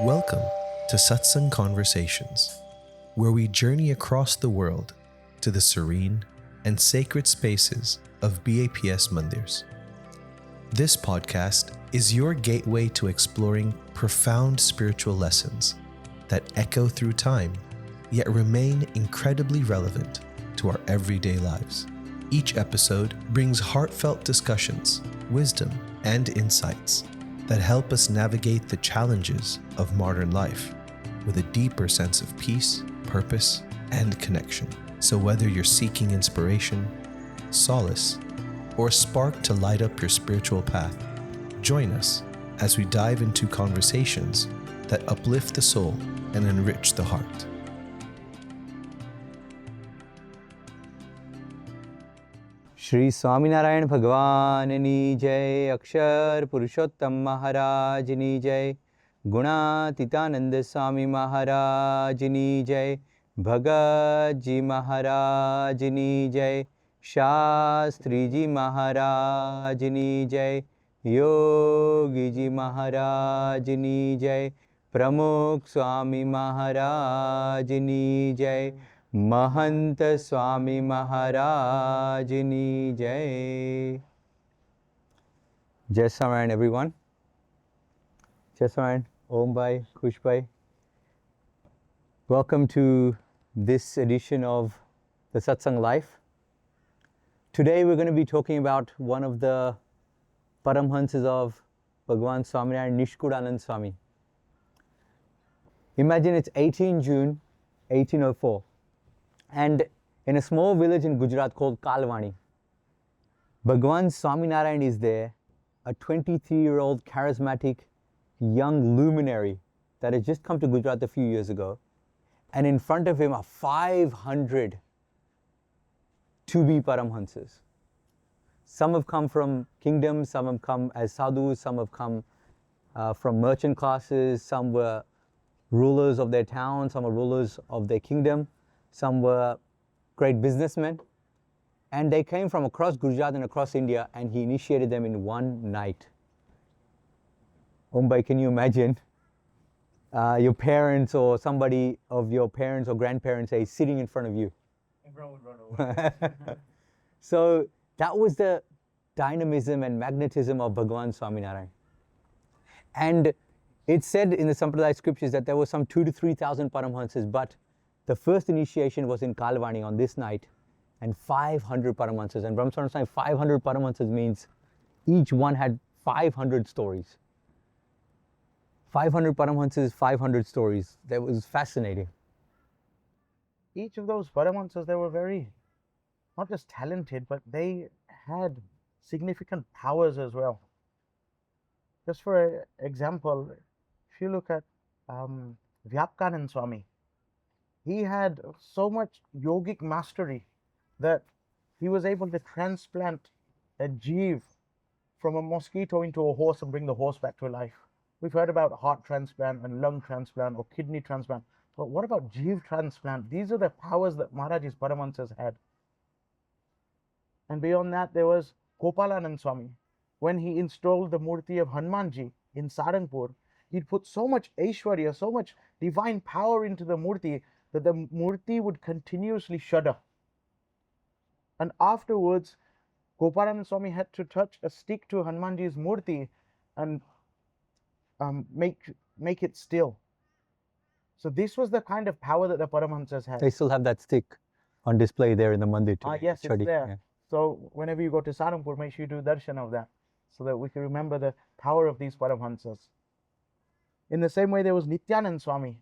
Welcome to Satsang Conversations, where we journey across the world to the serene and sacred spaces of BAPS Mandirs. This podcast is your gateway to exploring profound spiritual lessons that echo through time, yet remain incredibly relevant to our everyday lives. Each episode brings heartfelt discussions, wisdom, and insights that help us navigate the challenges of modern life with a deeper sense of peace, purpose, and connection. So whether you're seeking inspiration, solace, or a spark to light up your spiritual path, join us as we dive into conversations that uplift the soul and enrich the heart. Shri Swaminarayan Bhagwan ni Jai, Akshar Purushottam Maharaj ni Jai, Gunatitanand Swami Maharaj ni Jai, Bhagwan Maharaj ni Jai, Shriji Maharaj ni Jai, Yogi Maharaj ni Jai, Pramukh Swami Maharaj ni Jai, Mahant Swami Maharaj ni Jai. Jai Swaminarayan, everyone. Jai Swaminarayan, Om Bhai, Kush Bhai. Welcome to this edition of the Satsang Life. Today we're going to be talking about one of the Paramhansas of Bhagwan Swaminarayan, Nishkulanand Swami. Imagine it's 18 June 1804. And in a small village in Gujarat called Kalwani, Bhagwan Swaminarayan is there, a 23-year-old charismatic young luminary that had just come to Gujarat a few years ago. And in front of him are 500 to-be Paramhansas. Some have come from kingdoms, some have come as sadhus, some have come from merchant classes, some were rulers of their town, some were rulers of their kingdom. Some were great businessmen, and they came from across Gujarat and across India, and he initiated them in one night. Bhai, can you imagine your parents or somebody of your parents or grandparents say sitting in front of you? Everyone would run over. So that was the dynamism and magnetism of Bhagwan Swaminarayan. And it's said in the Sampradaya scriptures that there were some 2,000 to 3,000 Paramhansas, but the first initiation was in Kalwani on this night, and 500 Paramhansas. And Brahma Swaminarayan, 500 Paramhansas means each one had 500 stories. 500 Paramhansas, 500 stories. That was fascinating. Each of those Paramahansas, they were very, not just talented, but they had significant powers as well. Just for example, if you look at Vyapkanand Swami, he had so much yogic mastery that he was able to transplant a jeev from a mosquito into a horse and bring the horse back to life. We've heard about heart transplant and lung transplant or kidney transplant, but what about jeev transplant? These are the powers that Maharaj's Paramahansas had. And beyond that, there was Gopalanand Swami. When he installed the Murti of Hanumanji in Sarangpur, he'd put so much Aishwarya, so much divine power into the Murti that the Murti would continuously shudder. And afterwards, Gopalanand Swami had to touch a stick to Hanumanji's Murti and make it still. So this was the kind of power that the Paramahansas had. They still have that stick on display there in the mandir today. Yes, it's there. Yeah. So whenever you go to Sarangpur, make sure you do darshan of that, so that we can remember the power of these Paramahansas. In the same way, there was Nityanand Swami.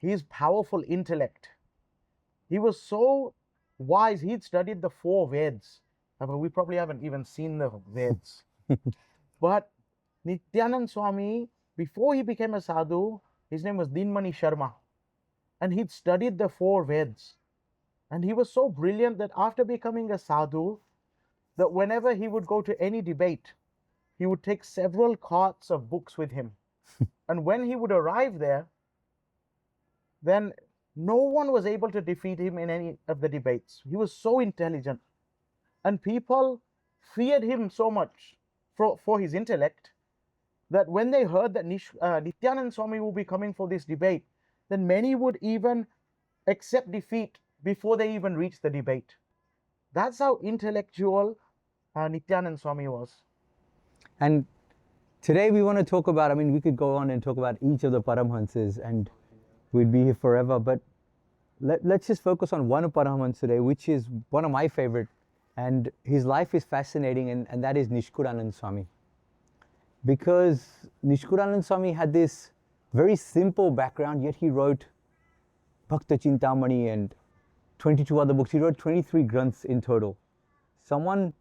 His powerful intellect. He was so wise, he'd studied the 4 Veds. But we probably haven't even seen the Veds. But Nityanand Swami, before he became a sadhu, his name was Dinmani Sharma. And he'd studied the 4 Veds. And he was so brilliant that after becoming a sadhu, that whenever he would go to any debate, he would take several carts of books with him. And when he would arrive there, then no one was able to defeat him in any of the debates. He was so intelligent. And people feared him so much for his intellect that when they heard that Nityanand Swami will be coming for this debate, then many would even accept defeat before they even reach the debate. That's how intellectual Nityanand Swami was. And today we want to talk about, I mean, we could go on and talk about each of the Paramhansas and we'd be here forever, but let's just focus on one Paramhansa today, which is one of my favorite, and his life is fascinating, and that is Nishkulanand Swami. Because Nishkulanand Swami had this very simple background, yet he wrote Bhakta Chintamani and 22 other books. He wrote 23 granths in total. Someone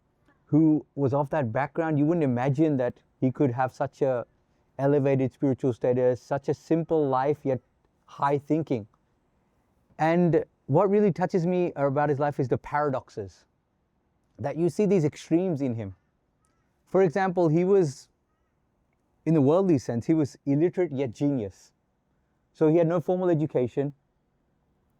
who was of that background, you wouldn't imagine that he could have such a elevated spiritual status, such a simple life, yet high thinking. And what really touches me about his life is the paradoxes, that you see these extremes in him. For example, he was, in the worldly sense, he was illiterate yet genius. So he had no formal education.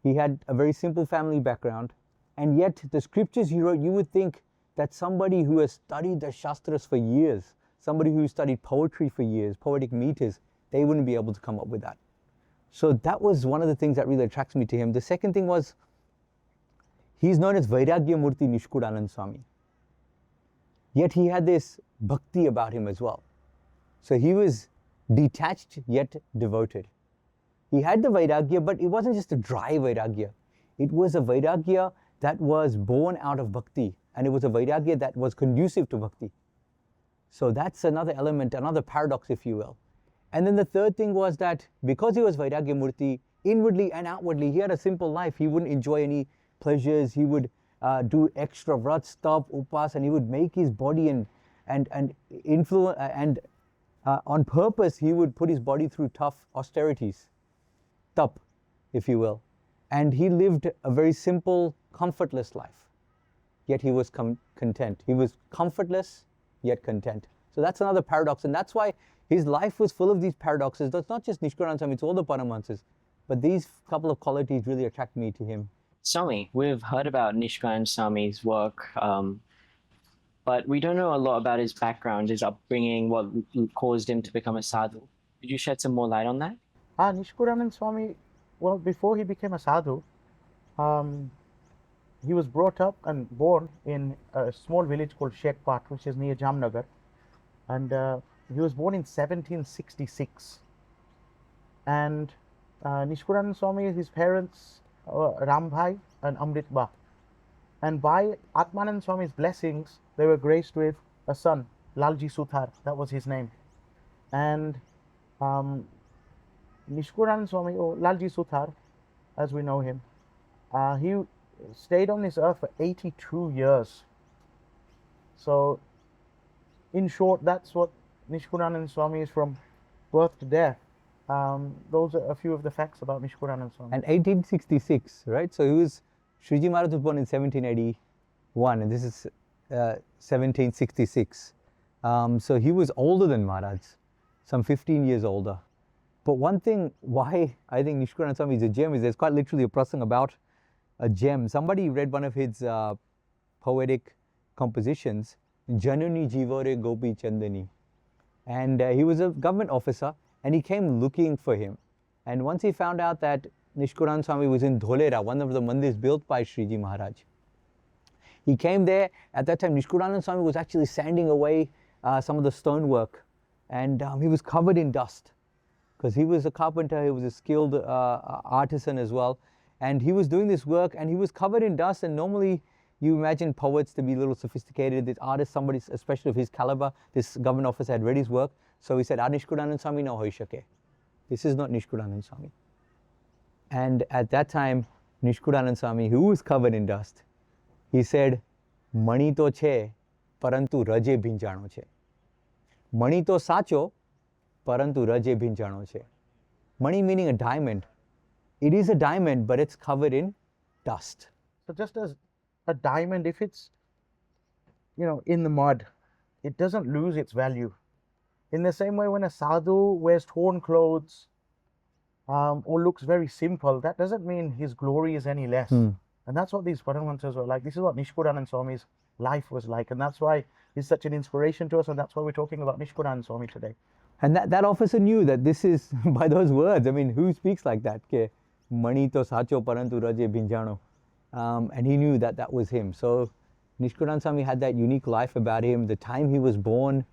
He had a very simple family background. And yet the scriptures he wrote, you would think that somebody who has studied the Shastras for years, somebody who studied poetry for years, poetic meters, they wouldn't be able to come up with that. So that was one of the things that really attracts me to him. The second thing was, he's known as Vairagya Murti Nishkulanand Swami. Yet he had this bhakti about him as well. So he was detached yet devoted. He had the Vairagya, but it wasn't just a dry Vairagya. It was a Vairagya that was born out of bhakti, and it was a Vairagya that was conducive to bhakti. So that's another element, another paradox, if you will. And then the third thing was that because he was Vairagya Murti, inwardly and outwardly, he had a simple life. He wouldn't enjoy any pleasures. He would do extra vrat, stuff, upas, and he would make his body and influence, and on purpose, he would put his body through tough austerities, tap, if you will. And he lived a very simple, comfortless life. Yet he was content. He was comfortless, yet content. So that's another paradox, and that's why his life was full of these paradoxes. That's not just Nishkulanand Swami, it's all the Paramahansas. But these couple of qualities really attract me to him. Swami, we've heard about Nishkulanand Swami's work, but we don't know a lot about his background, his upbringing, what caused him to become a sadhu. Could you shed some more light on that? Nishkulanand Swami, well, before he became a sadhu, he was brought up and born in a small village called Shekpat, which is near Jamnagar. And he was born in 1766. And Nishkulanand Swami, his parents, Rambhai and Amritba. And by Atmanand Swami's blessings, they were graced with a son, Lalji Suthar, that was his name. And Nishkulanand Swami, or Lalji Suthar, as we know him, he stayed on this earth for 82 years. So, in short, that's what Nishkulanand Swami is from birth to death. Those are a few of the facts about Nishkulanand Swami. And 1866, right? So he was, Shriji Maharaj was born in 1781, and this is 1766. So he was older than Maharaj, some 15 years older. But one thing why I think Nishkulanand Swami is a gem is there's quite literally a prasang about a gem. Somebody read one of his poetic compositions, Januni Jivore Gopi Chandani. And he was a government officer, and he came looking for him. And once he found out that Nishkulanand Swami was in Dholera, one of the mandirs built by Shriji Maharaj, he came there. At that time, Nishkulanand Swami was actually sanding away some of the stonework, and he was covered in dust because he was a carpenter, he was a skilled artisan as well, and he was doing this work and he was covered in dust. And normally you imagine poets to be a little sophisticated, this artist, somebody especially of his caliber, this government officer had read his work, so he said, Nishkulanand Swami na hoi shake. This is not Nishkulanand Swami. And at that time, Nishkulanand Swami, who was covered in dust, he said, Mani to chhe, parantu raje bhinjano chhe. Mani to sacho, parantu raje bhinjano chhe. Mani meaning a diamond. It is a diamond, but it's covered in dust. So just as a diamond, if it's, in the mud, it doesn't lose its value. In the same way, when a sadhu wears torn clothes or looks very simple, that doesn't mean his glory is any less. And that's what these Paramahansas were like. This is what Nishkulanand Swami's life was like. And that's why he's such an inspiration to us. And that's why we're talking about Nishkulanand Swami today. And that officer knew that this is by those words. I mean, who speaks like that? Ke mani to sacho parantu raje bhinjano. And he knew that that was him. So Nishkulanand Swami had that unique life about him. The time he was born,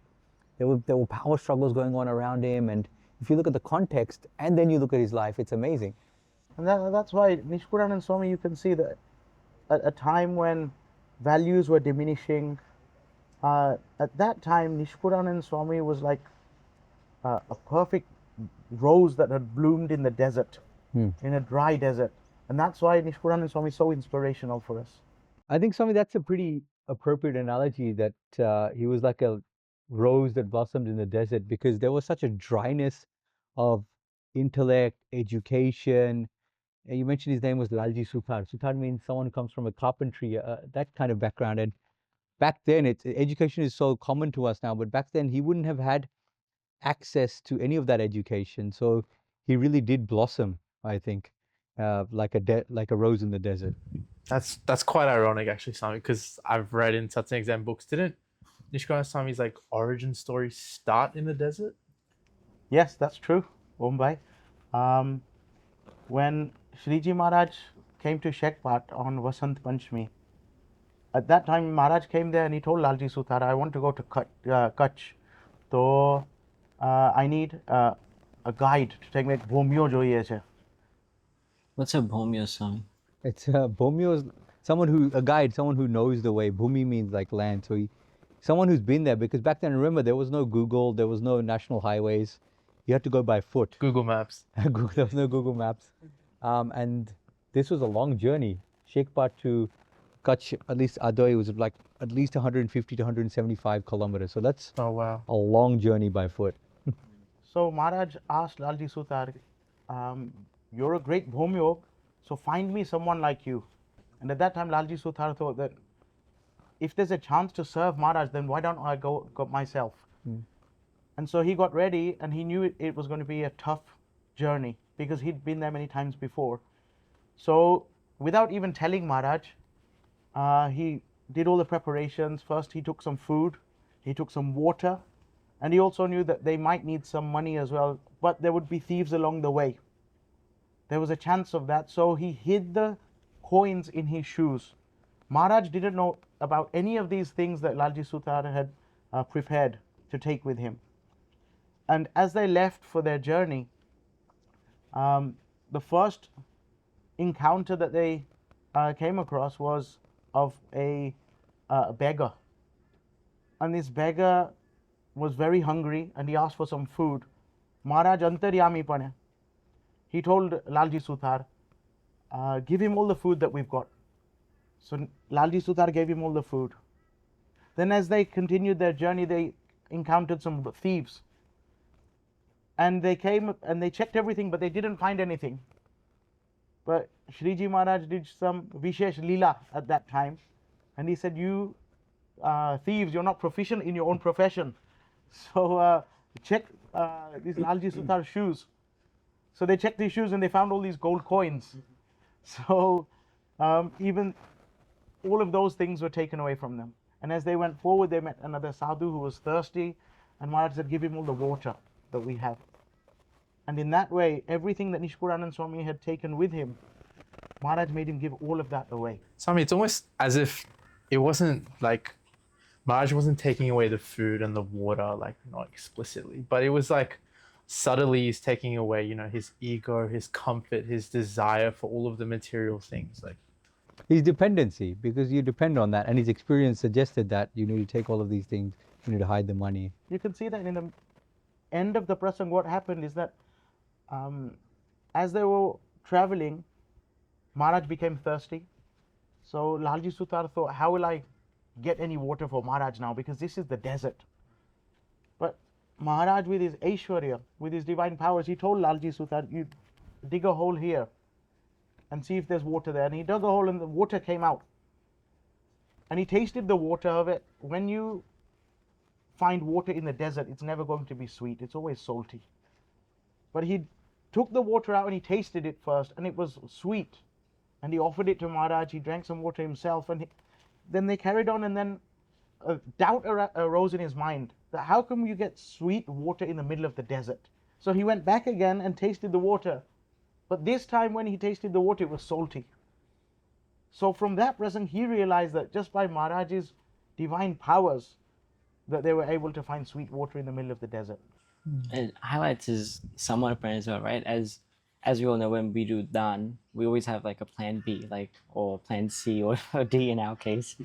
there were power struggles going on around him. And if you look at the context and then you look at his life, it's amazing. And that's why Nishkulanand Swami, you can see that at a time when values were diminishing, at that time Nishkulanand Swami was like a perfect rose that had bloomed in the desert, in a dry desert. And that's why Nishkulanand Swami is so inspirational for us. I think, Swami, that's a pretty appropriate analogy, that he was like a rose that blossomed in the desert, because there was such a dryness of intellect, education. You mentioned his name was Lalji Suthar. Suthar means someone who comes from a carpentry, that kind of background. And back then, education is so common to us now, but back then he wouldn't have had access to any of that education. So he really did blossom, I think, like a rose in the desert. That's quite ironic, actually, Swami, because I've read in Satsang exam books, didn't Nishkulanand Swami's like origin story start in the desert? Yes, that's true, Mumbai. When Shriji Maharaj came to Shekpat on Vasant Panchami, at that time Maharaj came there and he told Lalji Suthar, I want to go to Kutch. So I need a guide to take me Bhomyo જોઈએ છે. What's a bhomyo, Swami? It's Bhumyo is a guide, someone who knows the way. Bhumi means like land. So someone who's been there, because back then, remember, there was no Google, there was no national highways. You had to go by foot. Google Maps. There was no Google Maps. And this was a long journey. Shekpat to Kutch, at least Adoy, was like at least 150 to 175 kilometers. So that's Oh, wow. a long journey by foot. So Maharaj asked Lalji Suthar, you're a great Bhomyo, so find me someone like you. And at that time, Lalji Suthar thought that if there's a chance to serve Maharaj, then why don't I go myself? And so he got ready, and he knew it was going to be a tough journey because he'd been there many times before. So without even telling Maharaj, he did all the preparations. First, he took some food, he took some water, and he also knew that they might need some money as well, but there would be thieves along the way. There was a chance of that, so he hid the coins in his shoes. Maharaj didn't know about any of these things that Lalji Suthar had prepared to take with him. And as they left for their journey, the first encounter that they came across was of a beggar. And this beggar was very hungry and he asked for some food. Maharaj Antaryami Pane, he told Lalji Suthar, give him all the food that we've got. So Lalji Suthar gave him all the food. Then as they continued their journey, they encountered some thieves. And they came and they checked everything, but they didn't find anything. But Shriji Maharaj did some Vishesh Leela at that time. And he said, you thieves, you're not proficient in your own profession. So check these Lalji Suthar shoes. So they checked these shoes and they found all these gold coins. So even all of those things were taken away from them. And as they went forward, they met another sadhu who was thirsty. And Maharaj said, give him all the water that we have. And in that way, everything that Nishkulanand Swami had taken with him, Maharaj made him give all of that away. Swami, it's almost as if it wasn't like Maharaj wasn't taking away the food and the water, like not explicitly, but it was like subtly he's taking away, you know, his ego, his comfort, his desire for all of the material things. Like His dependency, because you depend on that, and his experience suggested that you need to take all of these things, you need to hide the money. You can see that in the end of the prasang, what happened is that as they were traveling, Maharaj became thirsty. So Lalji Suthar thought, how will I get any water for Maharaj now, because this is the desert. But Maharaj, with his Aishwarya, with his divine powers, he told Lalji Suthar, you dig a hole here and see if there's water there. And he dug a hole and the water came out. And he tasted the water of it. When you find water in the desert, it's never going to be sweet, it's always salty. But he took the water out and he tasted it first, and it was sweet. And he offered it to Maharaj, he drank some water himself, and then they carried on, and then a doubt arose in his mind that how come you get sweet water in the middle of the desert? So he went back again and tasted the water. But this time when he tasted the water, it was salty. So from that present, he realized that just by Maharaj's divine powers, that they were able to find sweet water in the middle of the desert. It highlights his samarapan as well, right? As we all know, when we do dan, we always have like a plan B, like, or plan C, or D in our case.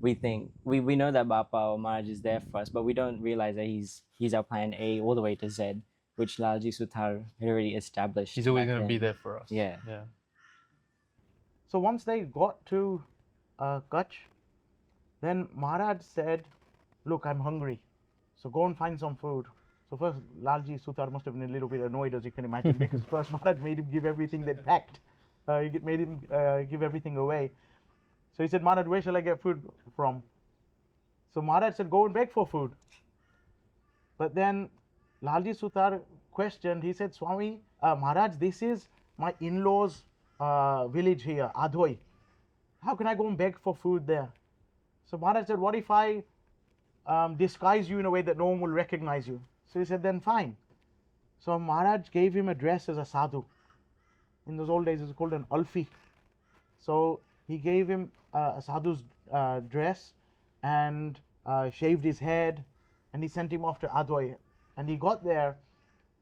We think we know that Bapa or Maharaj is there for us, but we don't realize that he's our plan A all the way to Z, which Lalji Suthar had already established. He's always back going to be then. there for us. Yeah. Yeah. So once they got to Kutch, then Maharaj said, look, I'm hungry, so go and find some food. So first, Lalji Suthar must have been a little bit annoyed, as you can imagine, because first Maharaj made him give everything they'd packed. He made him give everything away. So he said, Maharaj, where shall I get food from? So Maharaj said, go and beg for food. But then Lalji Suthar questioned, he said, Swami, Maharaj, this is my in-laws' village here, Adhoi. How can I go and beg for food there? So Maharaj said, what if I disguise you in a way that no one will recognize you? So he said, then fine. So Maharaj gave him a dress as a sadhu. In those old days, it was called an alfi. So he gave him a sadhu's dress and shaved his head, and he sent him off to Adhoi. And he got there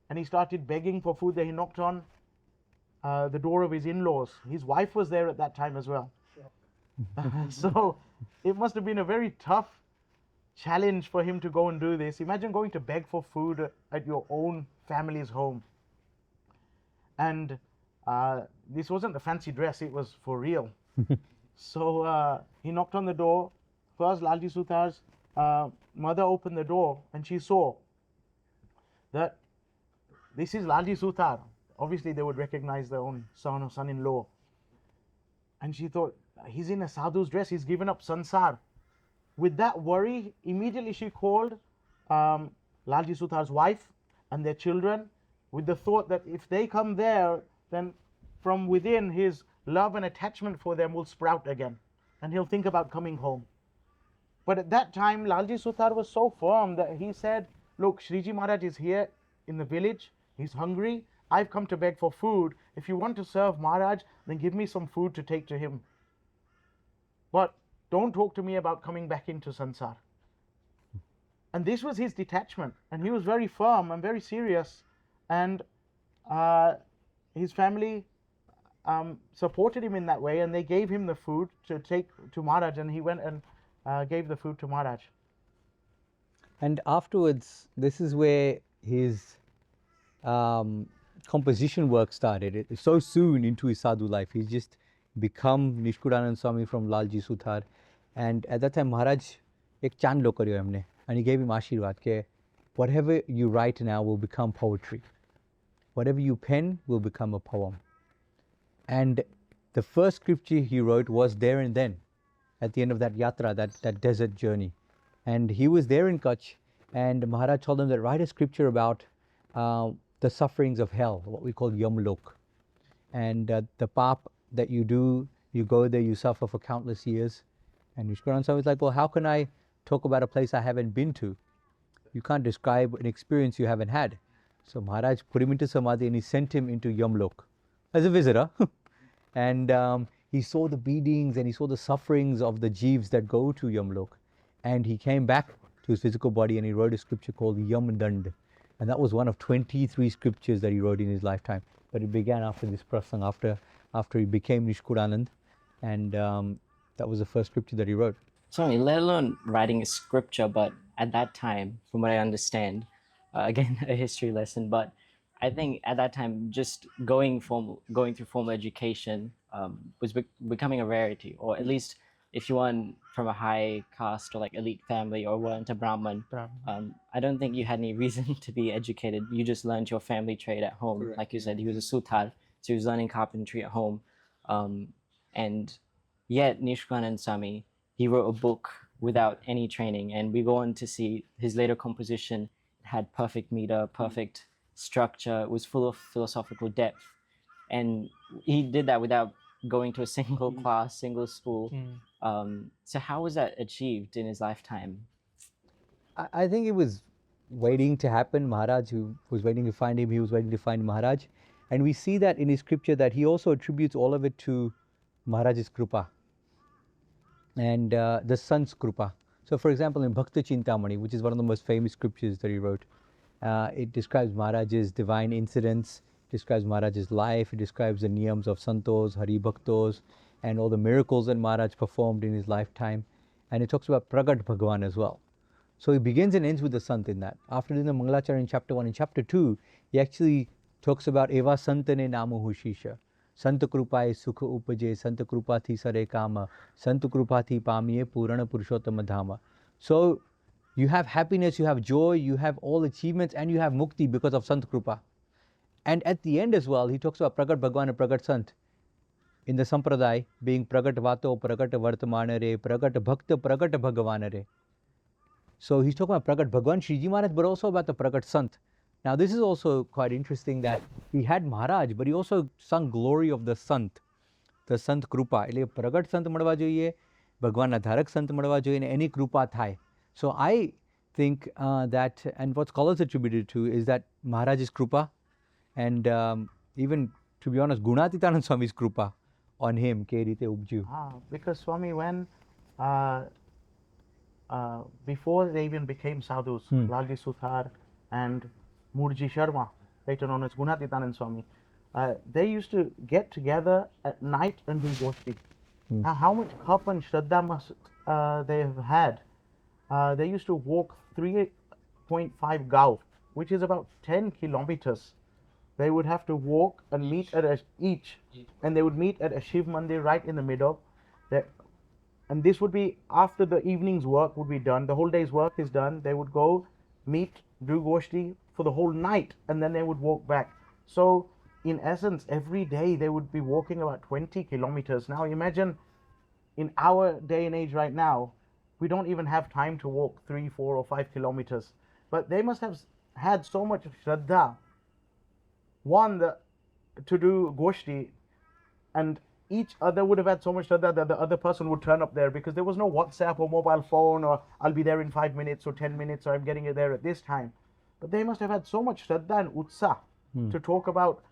and he started begging for food there. He knocked on the door of his in-laws. His wife was there at that time as well. So it must have been a very tough challenge for him to go and do this. Imagine going to beg for food at your own family's home. And this wasn't a fancy dress, it was for real. So he knocked on the door. First, Lalji Suthar's mother opened the door and she saw that this is Lalji Suthar. Obviously, they would recognize their own son or son-in-law. And she thought, he's in a sadhu's dress, he's given up sansar. With that worry, immediately she called Lalji Suthar's wife and their children, with the thought that if they come there, then from within his love and attachment for them will sprout again, and he'll think about coming home. But at that time, Lalji Suthar was so firm that he said, look, Shriji Maharaj is here in the village, he's hungry, I've come to beg for food. If you want to serve Maharaj, then give me some food to take to him. But don't talk to me about coming back into sansar. And this was his detachment, and he was very firm and very serious, and his family supported him in that way, and they gave him the food to take to Maharaj, and he went and gave the food to Maharaj. And afterwards, this is where his composition work started. So soon into his sadhu life, he's just become Nishkulanand Swami from Lalji Suthar. And at that time, Maharaj ek chandlo karyo humne, and he gave him ashirwad ke whatever you write now will become poetry. Whatever you pen will become a poem. And the first scripture he wrote was there and then, at the end of that yatra, that desert journey. And he was there in Kutch, and Maharaj told him that write a scripture about the sufferings of hell, what we call Yamlok. And the pap that you do, you go there, you suffer for countless years. And Nishkulanand Swami was like, well, how can I talk about a place I haven't been to? You can't describe an experience you haven't had. So Maharaj put him into Samadhi and he sent him into Yamlok as a visitor. And he saw the beatings and he saw the sufferings of the jeeves that go to Yamlok. And he came back to his physical body and he wrote a scripture called Yamdand. And that was one of 23 scriptures that he wrote in his lifetime. But it began after this prasang, after he became Nishkulanand. And that was the first scripture that he wrote. Sorry, let alone writing a scripture, but at that time, from what I understand, again, a history lesson, but I think at that time, just going through formal education was becoming a rarity, or at least if you weren't from a high caste or like elite family or weren't a Brahmin, I don't think you had any reason to be educated. You just learned your family trade at home. Correct. Like you said, he was a Suthar, so he was learning carpentry at home. And yet, Nishkulanand Swami, he wrote a book without any training, and we go on to see his later composition had perfect meter, perfect structure, it was full of philosophical depth. And he did that without going to a single class, single school. So how was that achieved in his lifetime? I think it was waiting to happen. Maharaj, who was waiting to find him, he was waiting to find Maharaj. And we see that in his scripture that he also attributes all of it to Maharaj's krupa and the Sant's krupa. So for example, in Bhakta Chintamani, which is one of the most famous scriptures that he wrote, it describes Maharaj's divine incidents, describes Maharaj's life, it describes the niyams of Santos, Hari Bhaktos, and all the miracles that Maharaj performed in his lifetime. And it talks about Pragat Bhagwan as well. So he begins and ends with the Sant in that. After doing the Mangalacharya in chapter 1, in chapter 2, he actually talks about Eva Santane Namu Shisha. Sant Krupai Sukha Upaje, Sant Krupati Sare Kama, Sant Krupati Pamiye Purana Purushottama Dhama. So you have happiness, you have joy, you have all achievements, and you have mukti because of Sant Krupa. And at the end as well, he talks about Pragat Bhagwan and Pragat Sant. In the Sampradaya, being Pragat Vato, Pragat Vartamanare, Pragat Bhakta, Pragat Bhagavanare. So he's talking about Pragat Bhagwan Shriji Maharaj, but also about the Pragat Sant. Now this is also quite interesting that he had Maharaj, but he also sung glory of the Sant Krupa. એટલે પ્રગટ સંત મળવા જોઈએ, ભગવાનના ધારક સંત મળવા જોઈએ, અને એની કૃપા થાય. So I think that, and what scholars attributed to is that Maharaj's krupa, and even to be honest, Gunatitanand Swami's krupa on him, કે રીતે ઉપજ્યું. Because Swami, when before they even became sadhus, Lalji Suthar and Murji Sharma, later known as Gunatitanand Swami, they used to get together at night and do goshti. Now, how much kap and shraddha must they have had? They used to walk 3.5 gav, which is about 10 kilometers. They would have to walk and meet at each, and they would meet at a Shiv Mandir right in the middle. And this would be after the evening's work would be done. The whole day's work is done. They would go meet, do goshti for the whole night, and then they would walk back. So in essence, every day they would be walking about 20 kilometers. Now imagine in our day and age right now, we don't even have time to walk 3, 4 or 5 kilometers. But they must have had so much shraddha, one, to do goshti, and each other would have had so much shraddha that the other person would turn up there, because there was no WhatsApp or mobile phone or I'll be there in 5 minutes or 10 minutes or I'm getting there at this time. But they must have had so much shraddha and utsa to talk about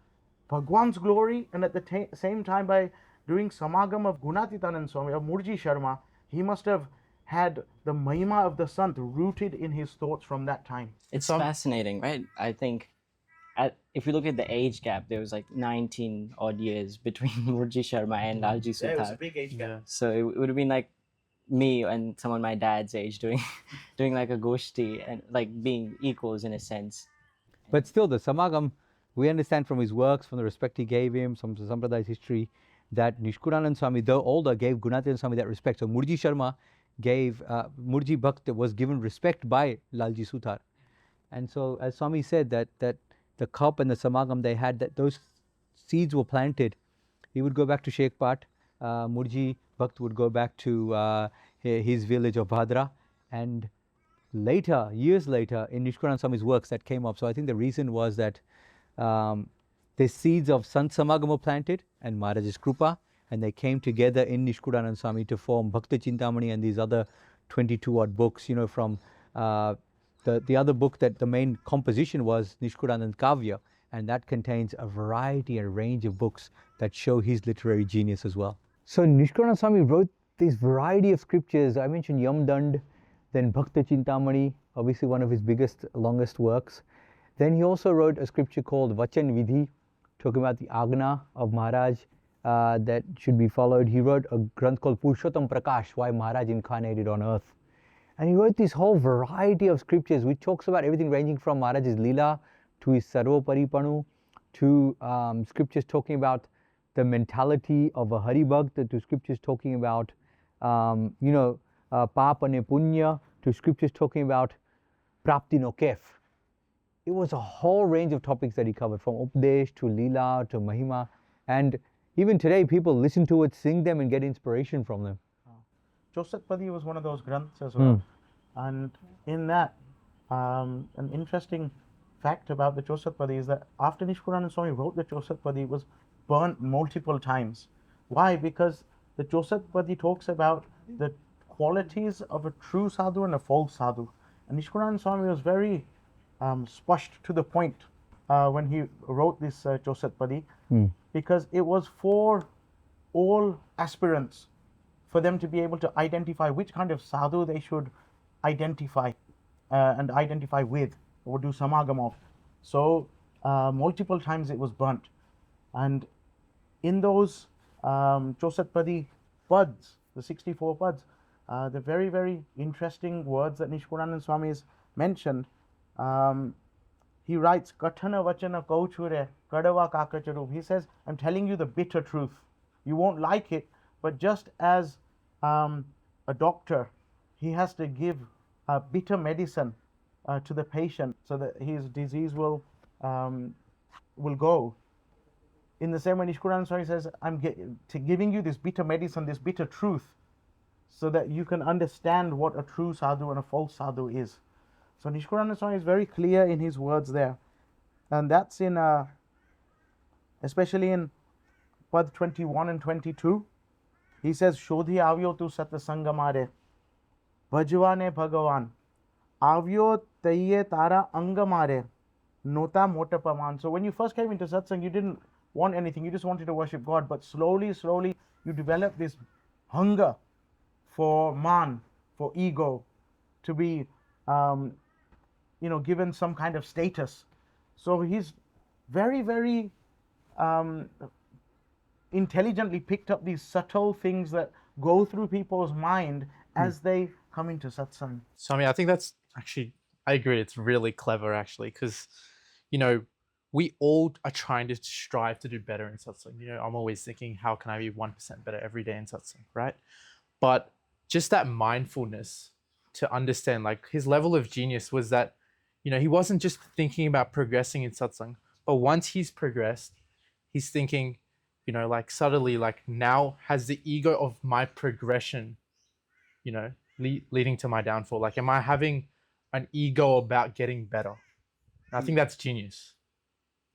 Bhagwan's glory, and at the same time by doing samagam of Gunatitanand Swami, of Murji Sharma, he must have had the mahima of the Sant rooted in his thoughts from that time. It's fascinating, right? I think if you look at the age gap, there was like 19 odd years between Murji Sharma and Lalji Suthar. Yeah, it was a big age gap. So it would have been like me and someone my dad's age doing like a goshti and like being equals in a sense. But still, the samagam, we understand from his works, from the respect he gave him, from the Sampraday's history, that Nishkulanand Swami, though older, gave Gunatitanand Swami that respect. So Murji Sharma gave, Murji Bhakt was given respect by Lalji Suthar. And so, as Swami said, that the cup and the samagam they had, that those seeds were planted. He would go back to Shekpat, Murji Bhakt would go back to his village of Bhadra, and later, years later, in Nishkulanand Swami's works that came up. So I think the reason was that the seeds of Sant Samagam were planted and Maharaj's Krupa, and they came together in Nishkulanand Swami to form Bhakta Chintamani and these other 22 odd books, you know, from the other book that the main composition was Nishkulanand Kavya, and that contains a variety and range of books that show his literary genius as well. So Nishkulanand Swami wrote this variety of scriptures. I mentioned Yamdand, then Bhakta Chintamani, obviously one of his biggest, longest works. Then he also wrote a scripture called Vachan Vidhi, talking about the Agna of Maharaj that should be followed. He wrote a granth called Purushottam Prakash, why Maharaj incarnated on earth. And he wrote this whole variety of scriptures which talks about everything ranging from Maharaj's Leela to his Sarva Paripanu, to scriptures talking about the mentality of a Hari Bhakt, to scriptures talking about, Papa ne Punya, to scriptures talking about Prapti no Kef. It was a whole range of topics that he covered, from Updesh to Leela to Mahima. And even today, people listen to it, sing them, and get inspiration from them. Chosath Padi was one of those granths as well. And in that, an interesting fact about the Chosath Padi is that after Nishkulanand Swami wrote the Chosath Padi, it was burnt multiple times. Why? Because the Chosath Padi talks about the qualities of a true sadhu and a false sadhu. And Nishkulanand Swami was very spushed to the point when he wrote this Chosath Padi, because it was for all aspirants, for them to be able to identify which kind of sadhu they should identify and identify with or do samagam of. So multiple times it was burnt. And in those Chosath Padi pads, the 64 pads, the very, very interesting words that Nishkulanand Swami has mentioned. He writes, Kathana vachana kauchure kadava kakacharup. He says, I'm telling you the bitter truth. You won't like it, but just as a doctor, he has to give bitter medicine to the patient so that his disease will go. In the same way, Nishkulanand Swami says, I'm giving you this bitter medicine, this bitter truth, so that you can understand what a true sadhu and a false sadhu is. So Nishkulanand Swami is very clear in his words there. And that's in, especially in Pad 21 and 22. He says, Shodhi avyo tu satsangamare, bhajvane bhagavan, avyo taiye tara angamare, nota mota paman. So when you first came into satsang, you didn't want anything, you just wanted to worship God. But slowly, slowly, you develop this hunger for man, for ego, to be, given some kind of status. So he's very, very intelligently picked up these subtle things that go through people's mind as they come into satsang. So, I mean, I think that's actually, I agree, it's really clever actually, because, we all are trying to strive to do better in satsang. I'm always thinking, how can I be 1% better every day in satsang, right? But just that mindfulness to understand, like his level of genius was that, he wasn't just thinking about progressing in satsang, but once he's progressed, he's thinking, like subtly, like now has the ego of my progression, leading to my downfall. Like, am I having an ego about getting better? And I think that's genius.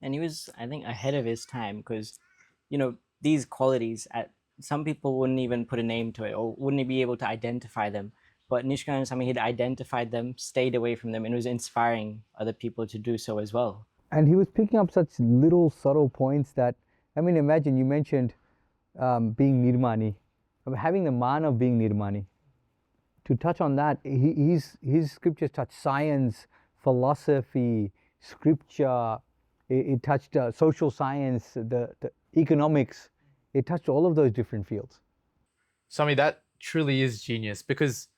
And he was, I think, ahead of his time, because these qualities, some people wouldn't even put a name to it or wouldn't be able to identify them, but Nishkulanand Swami had identified them, stayed away from them, and was inspiring other people to do so as well. And he was picking up such little subtle points that, I mean, imagine you mentioned being nirmani, having the man of being nirmani. To touch on that, his scriptures touch science, philosophy, scripture. It touched social science, the economics. It touched all of those different fields. Swami, that truly is genius, because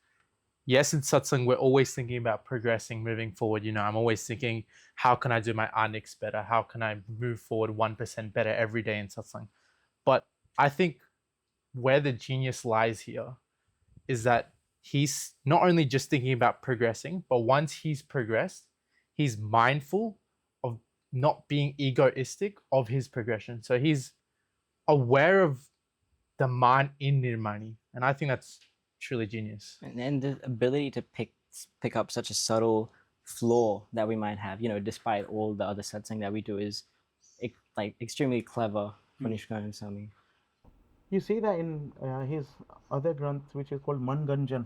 yes, in satsang, we're always thinking about progressing, moving forward. I'm always thinking, how can I do my annex better? How can I move forward 1% better every day in satsang? But I think where the genius lies here is that he's not only just thinking about progressing, but once he's progressed, he's mindful of not being egoistic of his progression. So he's aware of the man in nirmani. And I think that's truly genius. And the ability to pick up such a subtle flaw that we might have, despite all the other satsang that we do, is like extremely clever for Nishkulanand Swami. You see that in his other granth, which is called Manganjan,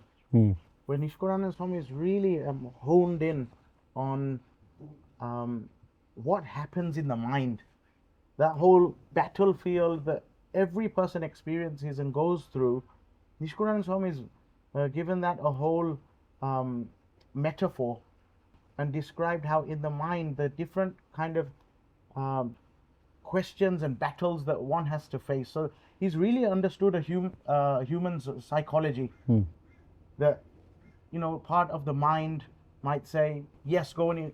where Nishkulanand Swami is really honed in on what happens in the mind. That whole battlefield that every person experiences and goes through, Nishkulanand Swami has given that a whole metaphor and described how in the mind the different kind of questions and battles that one has to face. So he's really understood a human's psychology. That part of the mind might say, yes, go and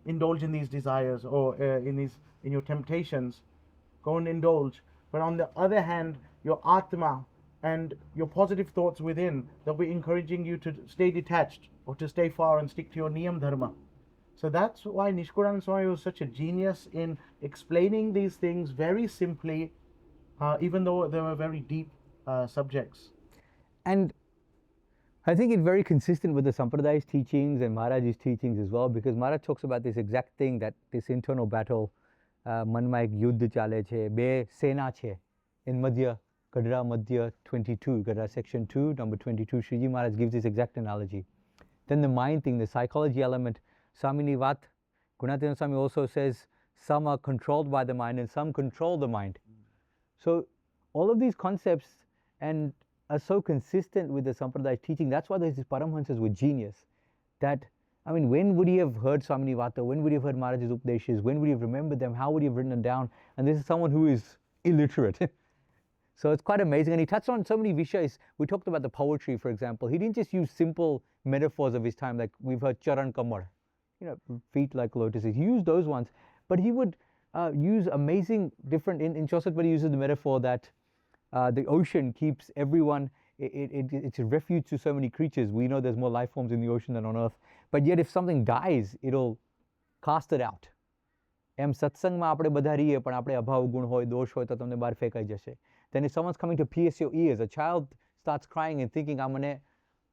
indulge in these desires, or in your temptations, go and indulge. But on the other hand, your atma and your positive thoughts within, they'll be encouraging you to stay detached or to stay far and stick to your niyam dharma. So that's why Nishkulanand Swami was such a genius in explaining these things very simply, even though they were very deep subjects. And I think it's very consistent with the Sampraday's teachings and Maharaj's teachings as well, because Maharaj talks about this exact thing, that this internal battle, manma ek yuddh chale chhe, be sena chhe in madhya, Gadara Madhya 22, Gadara section 2, number 22, Shriji Maharaj gives this exact analogy. Then the mind thing, the psychology element, Swamini Vat, Gunatitanand Swami also says some are controlled by the mind and some control the mind. So all of these concepts and are so consistent with the Sampradaya teaching. That's why these Paramhansas were genius. That, I mean, when would he have heard Swamini Vata? When would he have heard Maharaj's Upadeshas? When would he have remembered them? How would he have written them down? And this is someone who is illiterate. So it's quite amazing. And he touched on so many vishayas. We talked about the poetry, for example. He didn't just use simple metaphors of his time, like we've heard charan kamar, feet like lotuses. He used those ones. But he would use amazing different, in Chosath Padi he uses the metaphor that the ocean keeps everyone, it's a refuge to so many creatures. We know there's more life forms in the ocean than on earth. But yet if something dies, it'll cast it out. એમ સત્સંગમાં આપણે બધા રહીએ પણ આપણે અભાવ ગુણ હોય દોષ હોય તો તમને બહાર ફેંકાઈ જશે. Then if someone's coming to pierce your ears, a child starts crying and thinking આ મને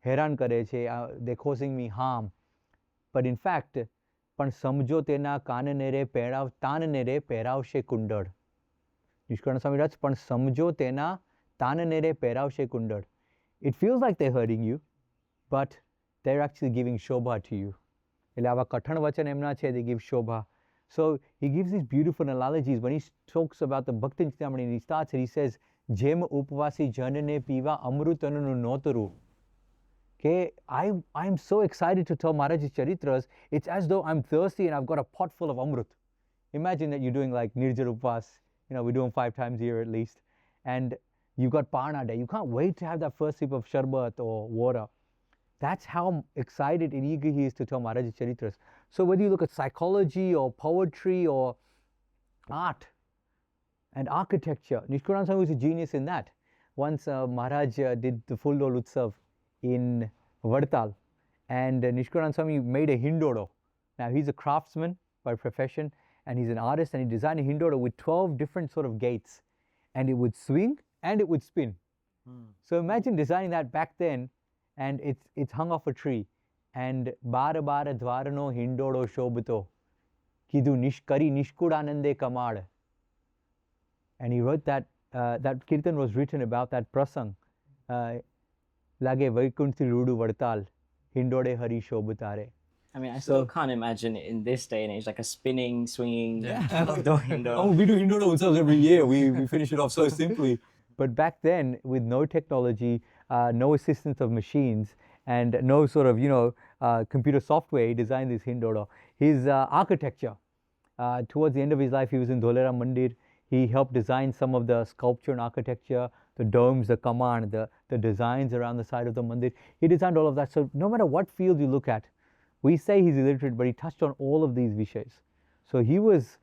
હેરાન કરે છે, they're causing me harm. But in fact, પણ સમજો તેના કાનને રે તાનને રે પહેરાવશે કુંડળ. નિષ્કુળાનંદ સ્વામી writes, પણ સમજો તેના તાનને રે પહેરાવશે કુંડળ. It feels like they're hurting you, but they're actually giving shobha to you. એટલે આવા કઠણ વચન એમના છે, they give shobha. So he gives these beautiful analogies. When he talks about the Bhakti Chintamani, he starts it, he says, Jem upvasi janane piva amrutananu notaru. Okay, I'm so excited to tell Maharaj's Charitras. It's as though I'm thirsty and I've got a pot full of amrut. Imagine that you're doing like Nirjar Upvas, we do them 5 times a year at least. And you've got Parna Day. You can't wait to have that first sip of sharbat or water. That's how excited and eager he is to tell Maharaj's Charitras. So whether you look at psychology or poetry or art and architecture, Nishkulanand Swami was a genius in that. Once Maharaj did the full Dol Utsav in Vadtal, and Nishkulanand Swami made a hindoro. Now he's a craftsman by profession and he's an artist, and he designed a hindoro with 12 different sort of gates, and it would swing and it would spin. So imagine designing that back then, and it's hung off a tree. And bara bara dwarano hindoro shobito kidu nishkari nishkudanande kamad. And he wrote that that kirtan was written about that prasang. Lage vaikunthi rudu vartal hindore hari shobitare. I mean, I still can't imagine it in this day and age, like a spinning, swinging outdoor hindoro. Oh, we do hindoro ourselves every year. We finish it off so simply. But back then, with no technology, no assistance of machines, and no sort of, computer software, he designed this hindoro. His architecture, towards the end of his life, he was in Dholera Mandir. He helped design some of the sculpture and architecture, the domes, the kaman, the designs around the side of the mandir. He designed all of that. So no matter what field you look at, we say he's illiterate, but he touched on all of these vishayas. So he was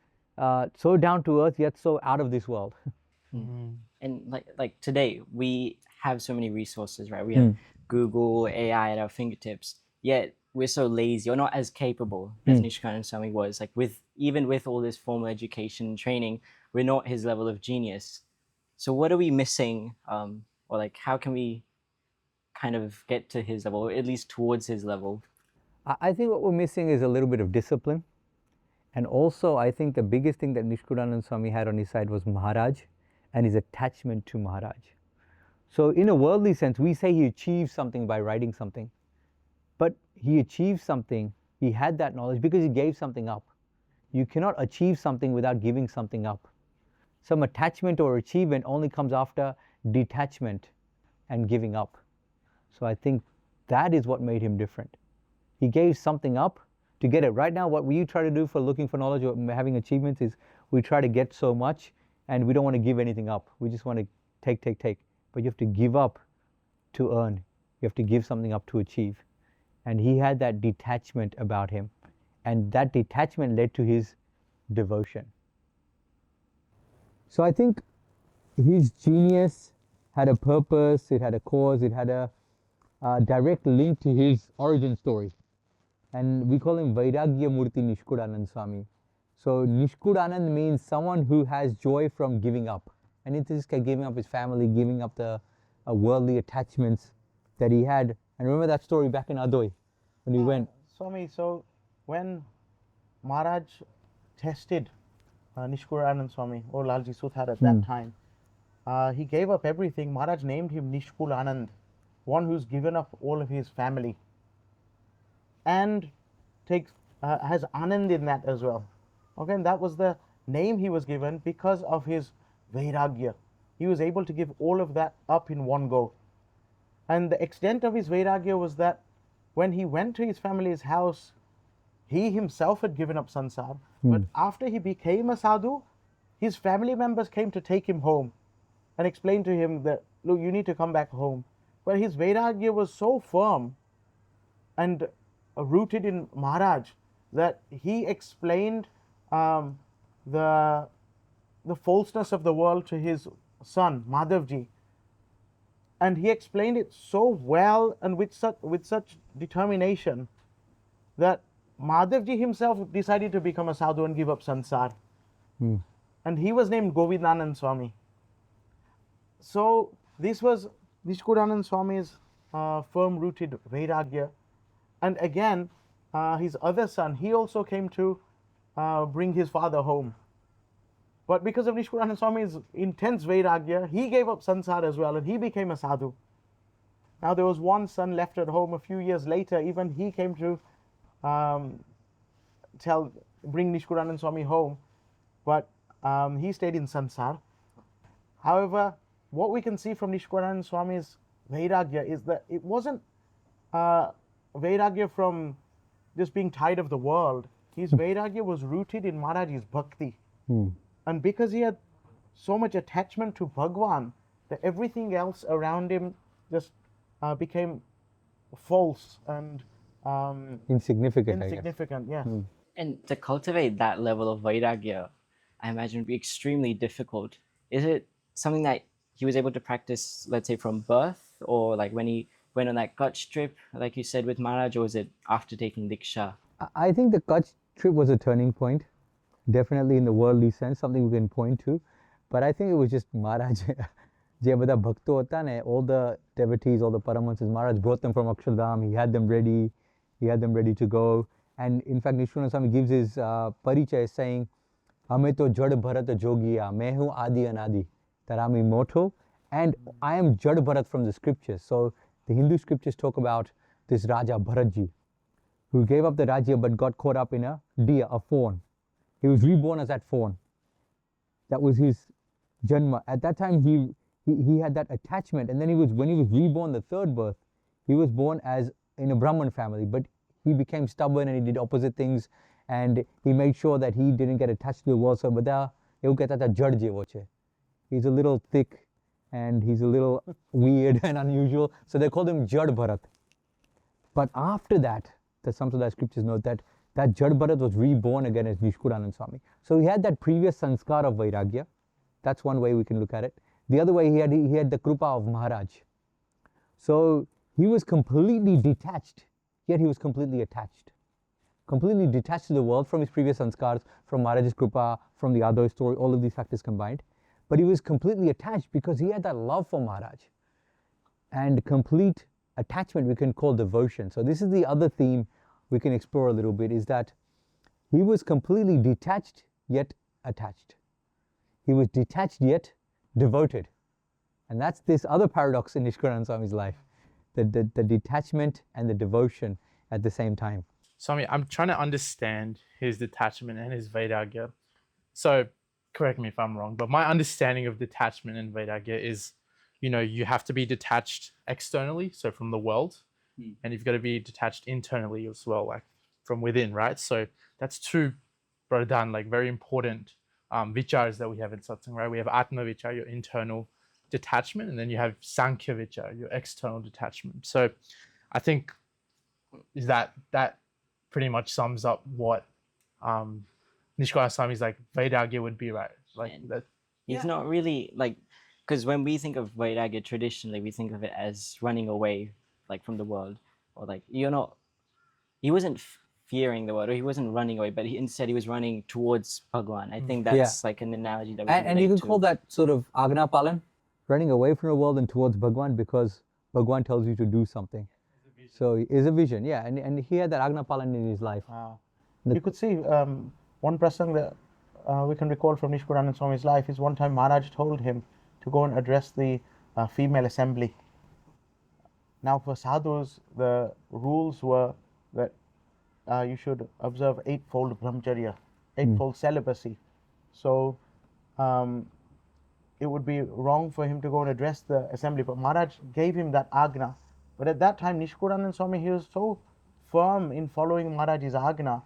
so down to earth, yet so out of this world. And like today, we have so many resources, right? We have Google, AI at our fingertips, yet we're so lazy or not as capable as Nishkulanand Swami was. Like even with all this formal education and training, we're not his level of genius. So what are we missing? Or like how can we kind of get to his level, or at least towards his level? I think what we're missing is a little bit of discipline. And also, I think the biggest thing that Nishkulanand Swami had on his side was Maharaj and his attachment to Maharaj. So in a worldly sense, we say he achieved something by writing something. But he achieved something, he had that knowledge because he gave something up. You cannot achieve something without giving something up. Some attachment or achievement only comes after detachment and giving up. So I think that is what made him different. He gave something up to get it. Right now, what we try to do for looking for knowledge or having achievements is we try to get so much and we don't want to give anything up. We just want to take. But you have to give up to earn. You have to give something up to achieve. And he had that detachment about him. And that detachment led to his devotion. So I think his genius had a purpose, it had a cause, it had a direct link to his origin story. And we call him Vairagya Murti Nishkulanand Swami. So Nishkulanand means someone who has joy from giving up. And in this case, giving up his family, giving up the worldly attachments that he had. And remember that story back in Adoy when he went. Swami, so when Maharaj tested Nishkulanand Swami or Lalji Suthar at that time, he gave up everything. Maharaj named him Nishkulanand, one who's given up all of his family, and has Anand in that as well. Okay, and that was the name he was given because of his Vairagya. He was able to give all of that up in one go. And the extent of his Vairagya was that when he went to his family's house, he himself had given up sansar, but after he became a sadhu, his family members came to take him home and explain to him that, look, you need to come back home. But his Vairagya was so firm and rooted in Maharaj that he explained the falseness of the world to his son, Madhavji. And he explained it so well and with such determination that Madhavji himself decided to become a sadhu and give up sansar. And he was named Gunatitanand Swami. So this was Nishkulanand Swami's firm-rooted Vairagya. And again, his other son, he also came to bring his father home. But because of Nishkulanand Swami's intense Vairagya, he gave up sansar as well and he became a sadhu. Now there was one son left at home a few years later, even he came to bring Nishkulanand Swami home, but he stayed in sansar. However, what we can see from Nishkulanand Swami's Vairagya is that it wasn't Vairagya from just being tired of the world. His Vairagya was rooted in Maharaj's bhakti. And because he had so much attachment to Bhagwan, that everything else around him just became false and Insignificant, I guess. insignificant. Yeah. And to cultivate that level of Vairagya, I imagine would be extremely difficult. Is it something that he was able to practice, let's say, from birth, or like when he went on that Kutch trip, like you said, with Maharaj, or was it after taking Diksha? I think the Kutch trip was a turning point, definitely in the worldly sense, something we can point to. But I think it was just Maharaj. Je bada bhakto hota ne, all the devotees, all the Paramhansas, Maharaj brought them from Akshardham. He had them ready to go. And in fact, Nishkulanand Swami gives his parichay saying, Hame to jad bharat jogiya, main hu adi anadi, that I'm immortal and I am jad bharat from the scriptures. So the Hindu scriptures talk about this Raja Bharatji, who gave up the Rajya but got caught up in a deer, a fawn. He was reborn as that fawn. That was his janma. At that time, he had that attachment, and then when he was reborn, the third birth, he was born as in a Brahman family, but he became stubborn and he did opposite things, and he made sure that he didn't get attached to the world. So, bada એવું કહેતા હતા જડ જેવો છે. He's a little thick and he's a little weird and unusual, so they called him Jad Bharat. But after that, the some of the scriptures note that Jad Bharat was reborn again as Nishkulanand Swami. So he had that previous sanskar of Vairagya. That's one way we can look at it. The other way, he had the krupa of Maharaj. So he was completely detached, yet he was completely attached. Completely detached to the world from his previous sanskars, from Maharaj's krupa, from the other story, all of these factors combined. But he was completely attached because he had that love for Maharaj. And complete attachment we can call devotion. So this is the other theme we can explore a little bit, is that he was completely detached yet attached. He was detached yet devoted. And that's this other paradox in Nishkulanand Swami's life, the detachment and the devotion at the same time. Swami, I'm trying to understand his detachment and his Vairagya. So, correct me if I'm wrong, but my understanding of detachment and Vairagya is, you have to be detached externally, so from the world, and you've got to be detached internally as well, like from within, right? So that's two pradhan, like very important vichars that we have in Satsang, right? We have Atma Vichar, your internal detachment, and then you have Sankhya Vichar, your external detachment. So I think that pretty much sums up what Nishkulanand Swami's like Vairagya would be, right? Like that. He's not really like, because when we think of Vairagya traditionally, we think of it as running away, like from the world, or like he wasn't fearing the world, or he wasn't running away, but instead he was running towards Bhagwan. I think that's like an analogy that we and you can call that sort of Agna Palan, running away from the world and towards Bhagwan, because Bhagwan tells you to do something. So it's a vision, yeah, and he had that Agna Palan in his life. You could see one prasang that we can recall from Nishkulanand Swami's life is one time Maharaj told him to go and address the female assembly. Now for sadhus, the rules were that you should observe eightfold brahmacharya, eightfold celibacy. So it would be wrong for him to go and address the assembly. But Maharaj gave him that agna. But at that time, Nishkulanand Swami, he was so firm in following Maharaj's agna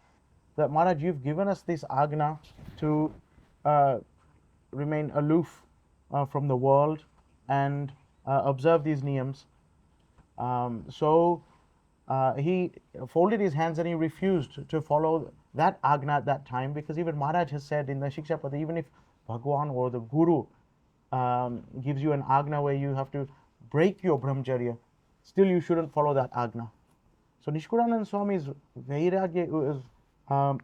that Maharaj, you've given us this agna to remain aloof from the world and observe these niyams. So he folded his hands and he refused to follow that agna at that time, because even Maharaj has said in the Shiksha Padi, even if Bhagwan or the Guru gives you an agna where you have to break your brahmacharya, still you shouldn't follow that agna. So Nishkulanand Swami's Vairagya is a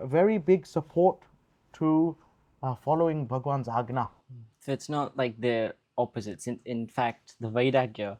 very big support to following Bhagwan's agna. So it's not like they're opposites. In fact, the Vairagya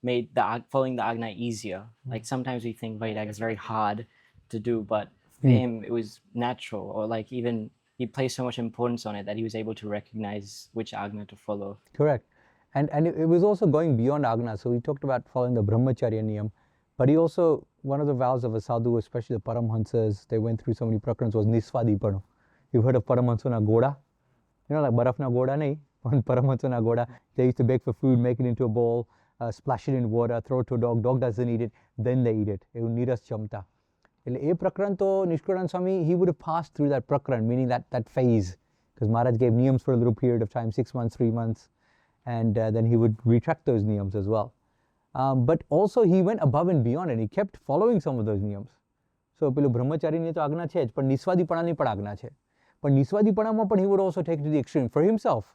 made the following the Agna easier. Like sometimes we think Vairagya is very hard to do, but for him it was natural, or like even he placed so much importance on it that he was able to recognize which Agna to follow. Correct. And it was also going beyond Agna. So we talked about following the Brahmacharya niyam, but he also, one of the vows of a sadhu, especially the Paramhansas, they went through so many prakarans, was Niswadipano. You've heard of Paramahansana Goda? You know, like Barafna Goda nahi, Paramahansana Goda. They used to beg for food, make it into a bowl, splash it in water, throw it to a dog doesn't eat it, then they eat it. Niras chamta. A prakran to Nishkulanand Swami, he would have passed through that prakran, meaning that phase, because Maharaj gave niyams for a little period of time, 6 months, 3 months, and then he would retract those niyams as well. But also he went above and beyond, and he kept following some of those niyams. So પેલું બ્રહ્મચારીની તો આજ્ઞા છે જ, પણ નિસ્વાદીપણાની પણ આજ્ઞા છે. પણ નિસ્વાદીપણામાં પણ he would also take it to the extreme for himself,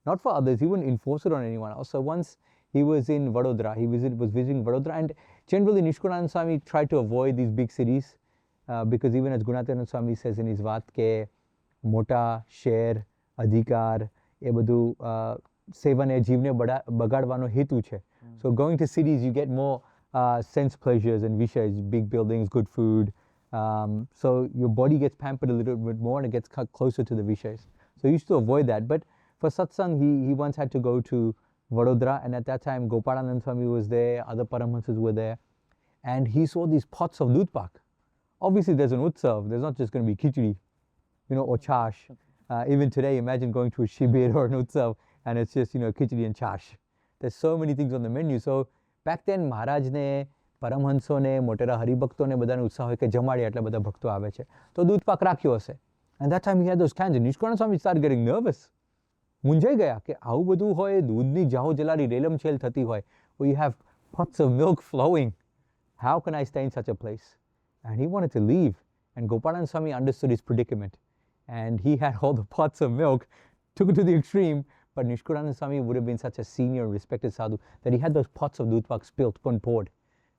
not for others. He wouldn't enforce it on anyone else. So once he was in Vadodara, he was visiting Vadodara, and generally Nishkulanand Swami tried to avoid these big cities because even as Gunatitanand Swami says in his વાત કે મોટા શહેર અધિકાર એ બધું સેવાને જીવને બગાડવાનો હેતુ છે. So going to cities you get more sense pleasures and vishayas, big buildings, good food. So your body gets pampered a little bit more and it gets closer to the vishayas. So he used to avoid that. But for satsang, he once had to go to Vadodara, and at that time Gopalanand Swami was there, other Paramhansas were there, and he saw these pots of dudpak. Obviously there's an utsav, there's not just going to be khichdi, you know, or chash. Even today, imagine going to a shibir or an utsav and it's just, you know, khichdi and chash. There's so many things on the menu. So back then Maharaj ne, Paramhanso ne, Motera હરિભક્તો ને બધાને ઉત્સાહ હોય કે જમાડી એટલે બધા ભક્તો આવે છે, તો દૂધ પાક રાખ્યો હશે. And that time he had those cans, and Nishkulanand Swami started getting nervous. મૂંઝાઈ ગયા કે આવું બધું હોય, દૂધની જાહો જલારી રેલમ છેલ થતી હોય, where you have pots of milk flowing. How can I stay in such a place? And he wanted to leave. And Gopalanand Swami understood his predicament. And he had all the pots of milk, took it to the extreme. But Nishkulanand Swami would have been such a senior, respected sadhu that he had those pots of dudpak spilt, poured.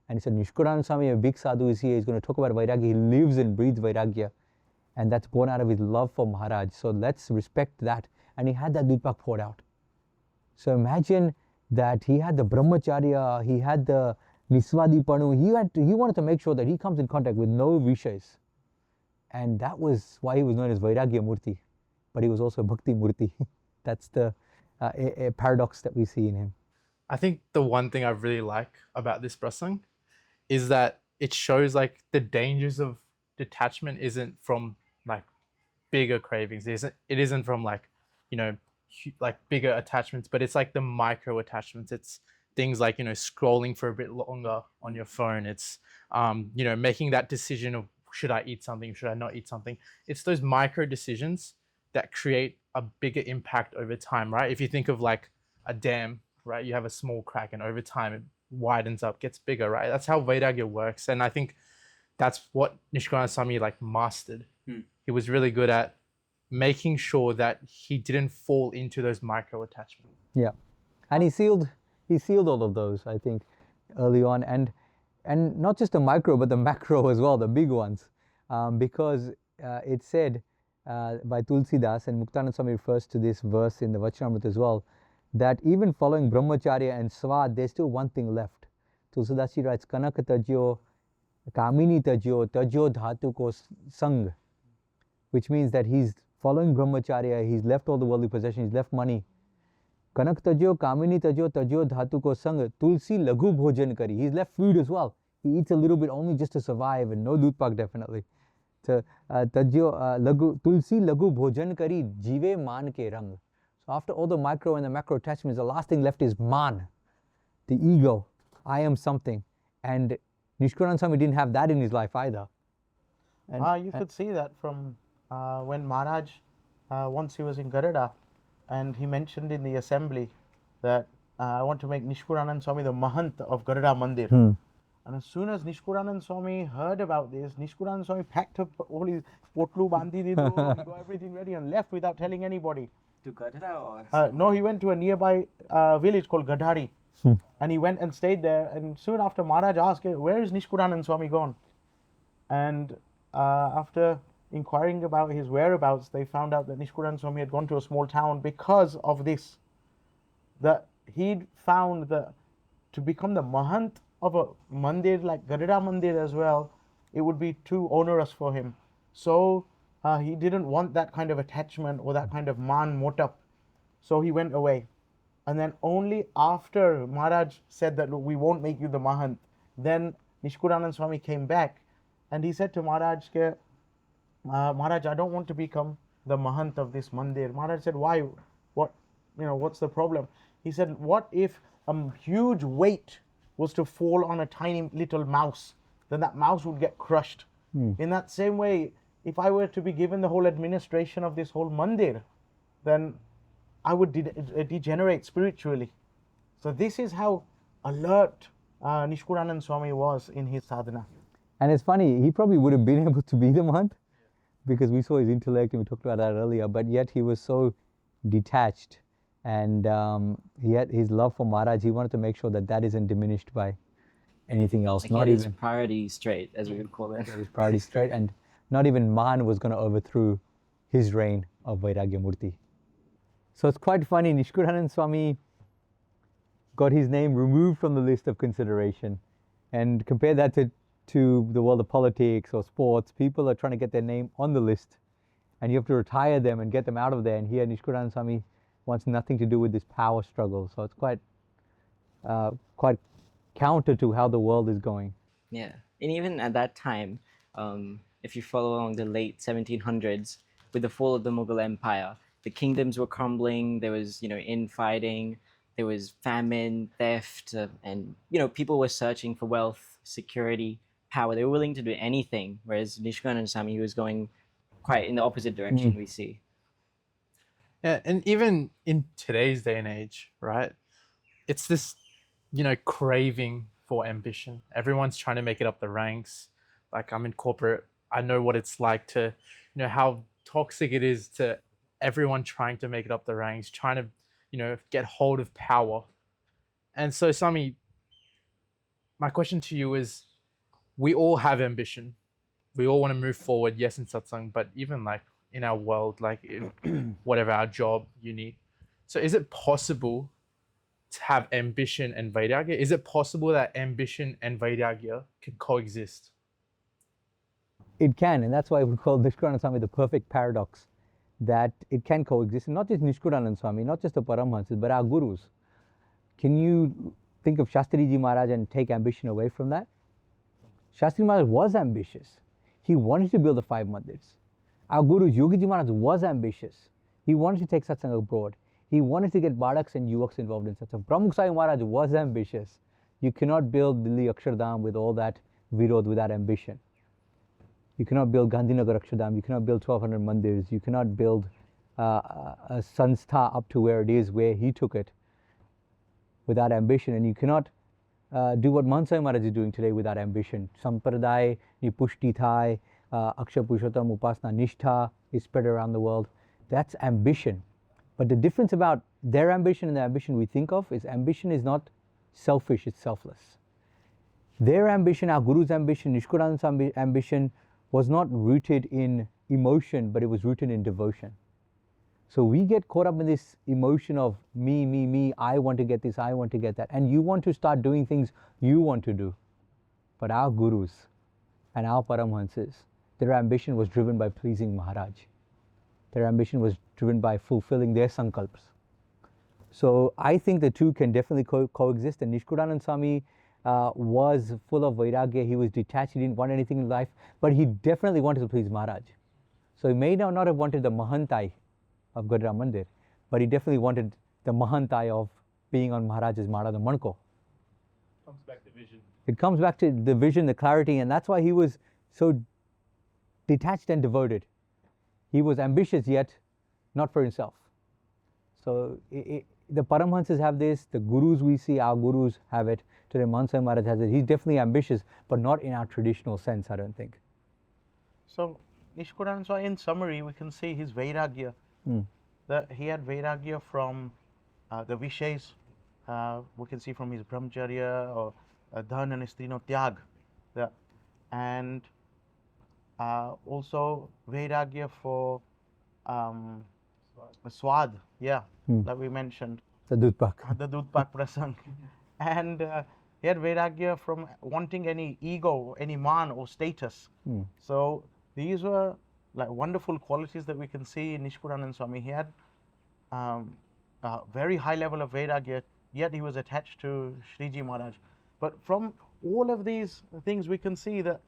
And he said, Nishkulanand Swami, a big sadhu, is here. He's going to talk about Vairagya. He lives and breathes Vairagya. And that's born out of his love for Maharaj. So let's respect that. And he had that dudpak poured out. So imagine that he had the brahmacharya, he had the niswadipanu. He wanted to make sure that he comes in contact with no vishayas. And that was why he was known as Vairagya Murti. But he was also Bhakti Murti. That's the a paradox that we see in him. I think the one thing I really like about this prasang is that it shows like the dangers of detachment isn't from like bigger cravings. It isn't from like, you know, like bigger attachments, but it's like the micro attachments. It's things like, you know, scrolling for a bit longer on your phone. It's, you know, making that decision of should I eat something, should I not eat something? It's those micro decisions that create a bigger impact over time, right? If you think of like a dam, right? You have a small crack and over time it widens up, gets bigger, right? That's how Vairagya works. And I think that's what Nishkulanand Swami like mastered. He was really good at making sure that he didn't fall into those micro attachments. Yeah. And he sealed all of those, I think, early on. And not just the micro, but the macro as well, the big ones. Because it said, by Tulsidas, and Muktanand Swami refers to this verse in the Vachanamrita as well, that even following brahmacharya and svad, there's still one thing left. Tulsidas writes, Kanak tajyo, kamini tajyo, tajyo dhatu ko sang, which means that he's following brahmacharya, he's left all the worldly possessions, he's left money, Kanak tajyo, kamini tajyo, tajyo dhatu ko sang, tulsi lagu bhojan kari. He's left food as well. He eats a little bit only just to survive, and no doodh pak definitely. Tajyo lagu, tulsi lagu bhojan kari, jive man ke rang. So after all the micro and the macro attachments, the last thing left is man, the ego. I am something. And Nishkulanand Swami didn't have that in his life either. You could see that from when Maharaj, once he was in Garuda, and he mentioned in the assembly that I want to make Nishkulanand Swami the Mahant of Garuda Mandir. And as soon as Nishkulanand Swami heard about this, Nishkulanand Swami packed up all his potlu bandi dido, he got everything ready and left without telling anybody. To Garuda or? No, he went to a nearby village called Gadhari. And he went and stayed there. And soon after, Maharaj asked, where is Nishkulanand Swami gone? And after inquiring about his whereabouts, they found out that Nishkulanand Swami had gone to a small town because of this. That he'd found that to become the Mahant of a mandir like Garuda Mandir as well, it would be too onerous for him. So he didn't want that kind of attachment or that kind of man motap. So he went away. And then only after Maharaj said that, look, we won't make you the Mahant, then Nishkulanand Swami came back and he said to Maharaj, Maharaj, I don't want to become the Mahant of this mandir. Maharaj said, why? What's the problem? He said, what if a huge weight was to fall on a tiny little mouse? Then that mouse would get crushed. In that same way, if I were to be given the whole administration of this whole mandir, then I would degenerate spiritually. So this is how alert Nishkulanand Swami was in his sadhana. And it's funny, he probably would have been able to be the Mahant because we saw his intellect and we talked about that earlier, but yet he was so detached and he had his love for Maharaj. He wanted to make sure that that isn't diminished by anything else. Like not his even priority straight, as we would call it. his priority straight, and not even man was going to overthrow his reign of Vairagya Murti. So it's quite funny, Nishkulanand Swami got his name removed from the list of consideration. And compare that to the world of politics or sports. People are trying to get their name on the list and you have to retire them and get them out of there. And here Nishkulanand Swami wants nothing to do with this power struggle. So it's quite counter to how the world is going. Yeah, and even at that time, if you follow along the late 1700s, with the fall of the Mughal Empire, the kingdoms were crumbling. There was, infighting. There was famine, theft, and people were searching for wealth, security, power. They were willing to do anything. Whereas Nishkulanand Swami, he was going quite in the opposite direction. We see. Yeah, and even in today's day and age, right? It's this, craving for ambition. Everyone's trying to make it up the ranks. Like I'm in corporate, I know what it's like to, how toxic it is to everyone trying to make it up the ranks, trying to, get hold of power. And so, Swami, my question to you is, we all have ambition. We all want to move forward, yes, in satsang, but even like in our world, like in whatever our job, uni. So is it possible to have ambition and Vairagya? Is it possible that ambition and Vairagya can coexist? It can, and that's why we call Nishkulanand Swami the perfect paradox, that it can coexist. And not just Nishkulanand Swami, not just the Paramhansas, but our gurus. Can you think of Shriji Maharaj and take ambition away from that? Shriji Maharaj was ambitious. He wanted to build the 5 mandirs. Our guru Yogiji Maharaj was ambitious. He wanted to take satsang abroad. He wanted to get Badaks and Yuvaks involved in satsang. Pramukh Sai Maharaj was ambitious. You cannot build Delhi Akshardham with all that virod without ambition. You cannot build Gandhinagar Akshardham. You cannot build 1200 mandirs. You cannot build a sanstha up to where it is, where he took it, without ambition. And you cannot do what Mahant Sai Maharaj is doing today without ambition. Sampradaya, Nipushti Thai, Akshar Purushottam, Upasana, Nishtha is spread around the world. That's ambition. But the difference about their ambition and the ambition we think of is ambition is not selfish, it's selfless. Their ambition, our Guru's ambition, Nishkulanand's ambition was not rooted in emotion, but it was rooted in devotion. So we get caught up in this emotion of me, I want to get this, I want to get that. And you want to start doing things you want to do. But our Gurus and our Paramhansas, their ambition was driven by pleasing Maharaj. Their ambition was driven by fulfilling their sankalpas. So I think the two can definitely coexist. And Nishkulanand Swami was full of Vairagya. He was detached. He didn't want anything in life, but he definitely wanted to please Maharaj. So he may not have wanted the Mahantai of Gadra Mandir, but he definitely wanted the Mahantai of being on Maharaj's Mara, the Manko. Comes back to vision. It comes back to the vision, the clarity, and that's why he was so detached and devoted. He was ambitious, yet not for himself. So the Paramhansas have this, the gurus we see, our gurus have it, today Mahant Maharaj has it. He's definitely ambitious, but not in our traditional sense, I don't think. So, Nishkulanand Swami, in summary, we can see his Vairagya. That he had Vairagya from the Vishays. We can see from his Brahmacharya or Dhan and Strino Tyag. And also Vairagya for Swad, that we mentioned. The Dudpak. The Dudpak Prasang. And he had Vairagya from wanting any ego, any man or status. So these were like wonderful qualities that we can see in Nishkulanand Swami. He had a very high level of Vairagya, yet he was attached to Shriji Maharaj. But from all of these things, we can see that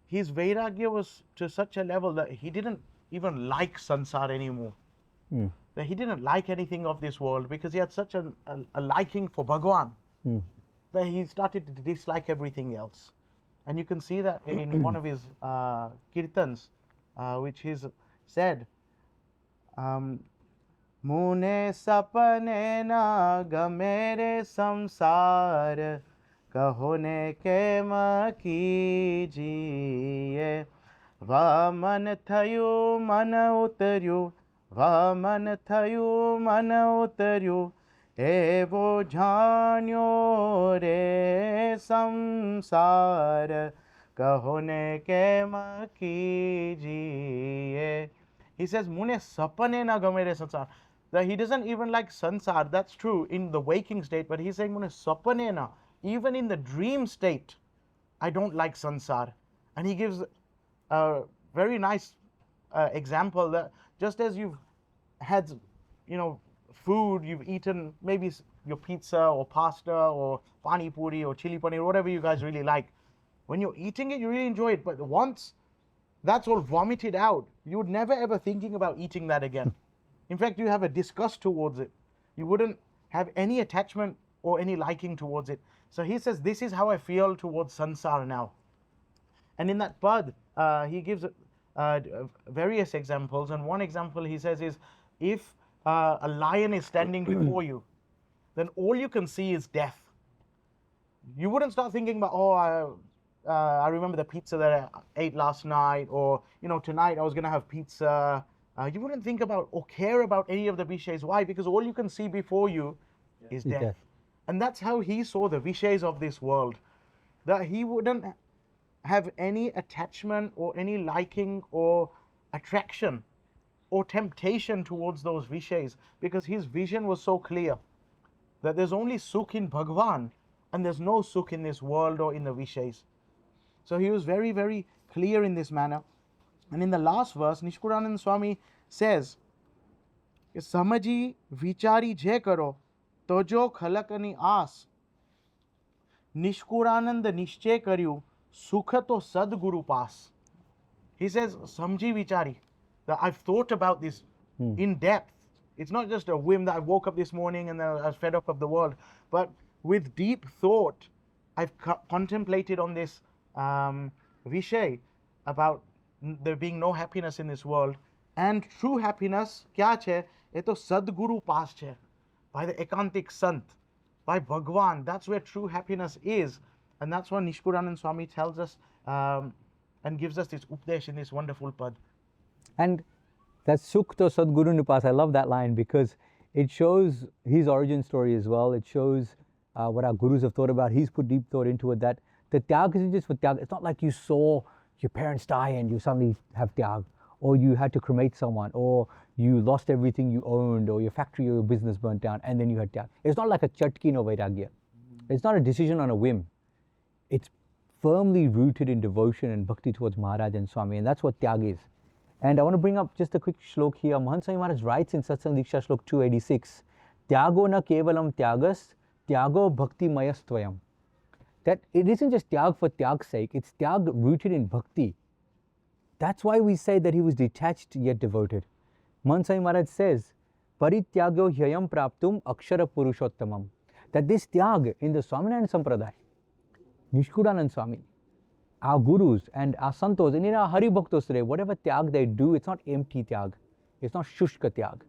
his Vairagya was to such a level that he didn't even like sansar anymore. That he didn't like anything of this world because he had such a liking for Bhagwan that he started to dislike everything else. And you can see that in one of his kirtans, which he's said, Mune sapane na gamere samsar kahone ke ma kijiye vaman thayu mana utaryu vaman thayu mana utaryu evo jhanyo re samsar kahone ke ma kijiye. He says, Mune sapane na gamere sansar. That he doesn't even like sansar. That's true in the waking state, but he's saying, Mune sapane na. Even in the dream state, I don't like sansar. And he gives a very nice example that just as you've had, food, you've eaten maybe your pizza or pasta or pani puri or chili paneer, whatever you guys really like. When you're eating it, you really enjoy it. But once that's all vomited out, you would never ever thinking about eating that again. In fact, you have a disgust towards it. You wouldn't have any attachment or any liking towards it. So he says, this is how I feel towards sansar now. And in that pad, he gives various examples. And one example he says is, if a lion is standing before you, then all you can see is death. You wouldn't start thinking about, I remember the pizza that I ate last night, or tonight I was going to have pizza. You wouldn't think about or care about any of the vishays. Why? Because all you can see before you is death. And that's how he saw the vishays of this world. That he wouldn't have any attachment or any liking or attraction or temptation towards those vishays, because his vision was so clear that there's only sukh in Bhagwan and there's no sukh in this world or in the vishays. So he was very, very clear in this manner. And in the last verse, Nishkulanand Swami says, Samaji vichari je karo, tojo khalakani aas. Nishkulanand nishche karyu, sukha to sadguru paas. He says, Samji vichari, that I've thought about this in depth. It's not just a whim that I woke up this morning and then I was fed up of the world, but with deep thought, I've contemplated on this vishay about there being no happiness in this world, and true happiness kya chhe? Eto sadguru paas chhe, by the ekantik Sant, by Bhagwan. That's where true happiness is, and that's what Nishkulanand Swami tells us and gives us this updesh in this wonderful pad. And that Sukh to Sadguru Nipas, I love that line because it shows his origin story as well. It shows what our gurus have thought about. He's put deep thought into it, that the tyag isn't just for tyag. It's not like you saw your parents die and you suddenly have tyag, or you had to cremate someone, or you lost everything you owned, or your factory or your business burnt down and then you had tyag. It's not like a chatkin or vairagya. It's not a decision on a whim. It's firmly rooted in devotion and bhakti towards Maharaj and Swami, and that's what tyag is. And I want to bring up just a quick shlok here. Mahant Maharaj writes in Satsang Diksha Shlok 286 Tyago na kevalam tyagas, tyago bhakti mayastvayam. That it isn't just tyag for tyag's sake, it's tyag rooted in bhakti. That's why we say that he was detached yet devoted. Mahant Swami Maharaj says, Parityago hyayam praptum akshara purushottamam. That this tyag in the Swaminarayan Sampradaya, Nishkulanand Swami, our gurus and our santos, and in our Hari Bhaktos today, whatever tyag they do, it's not empty tyag. It's not shushka tyag.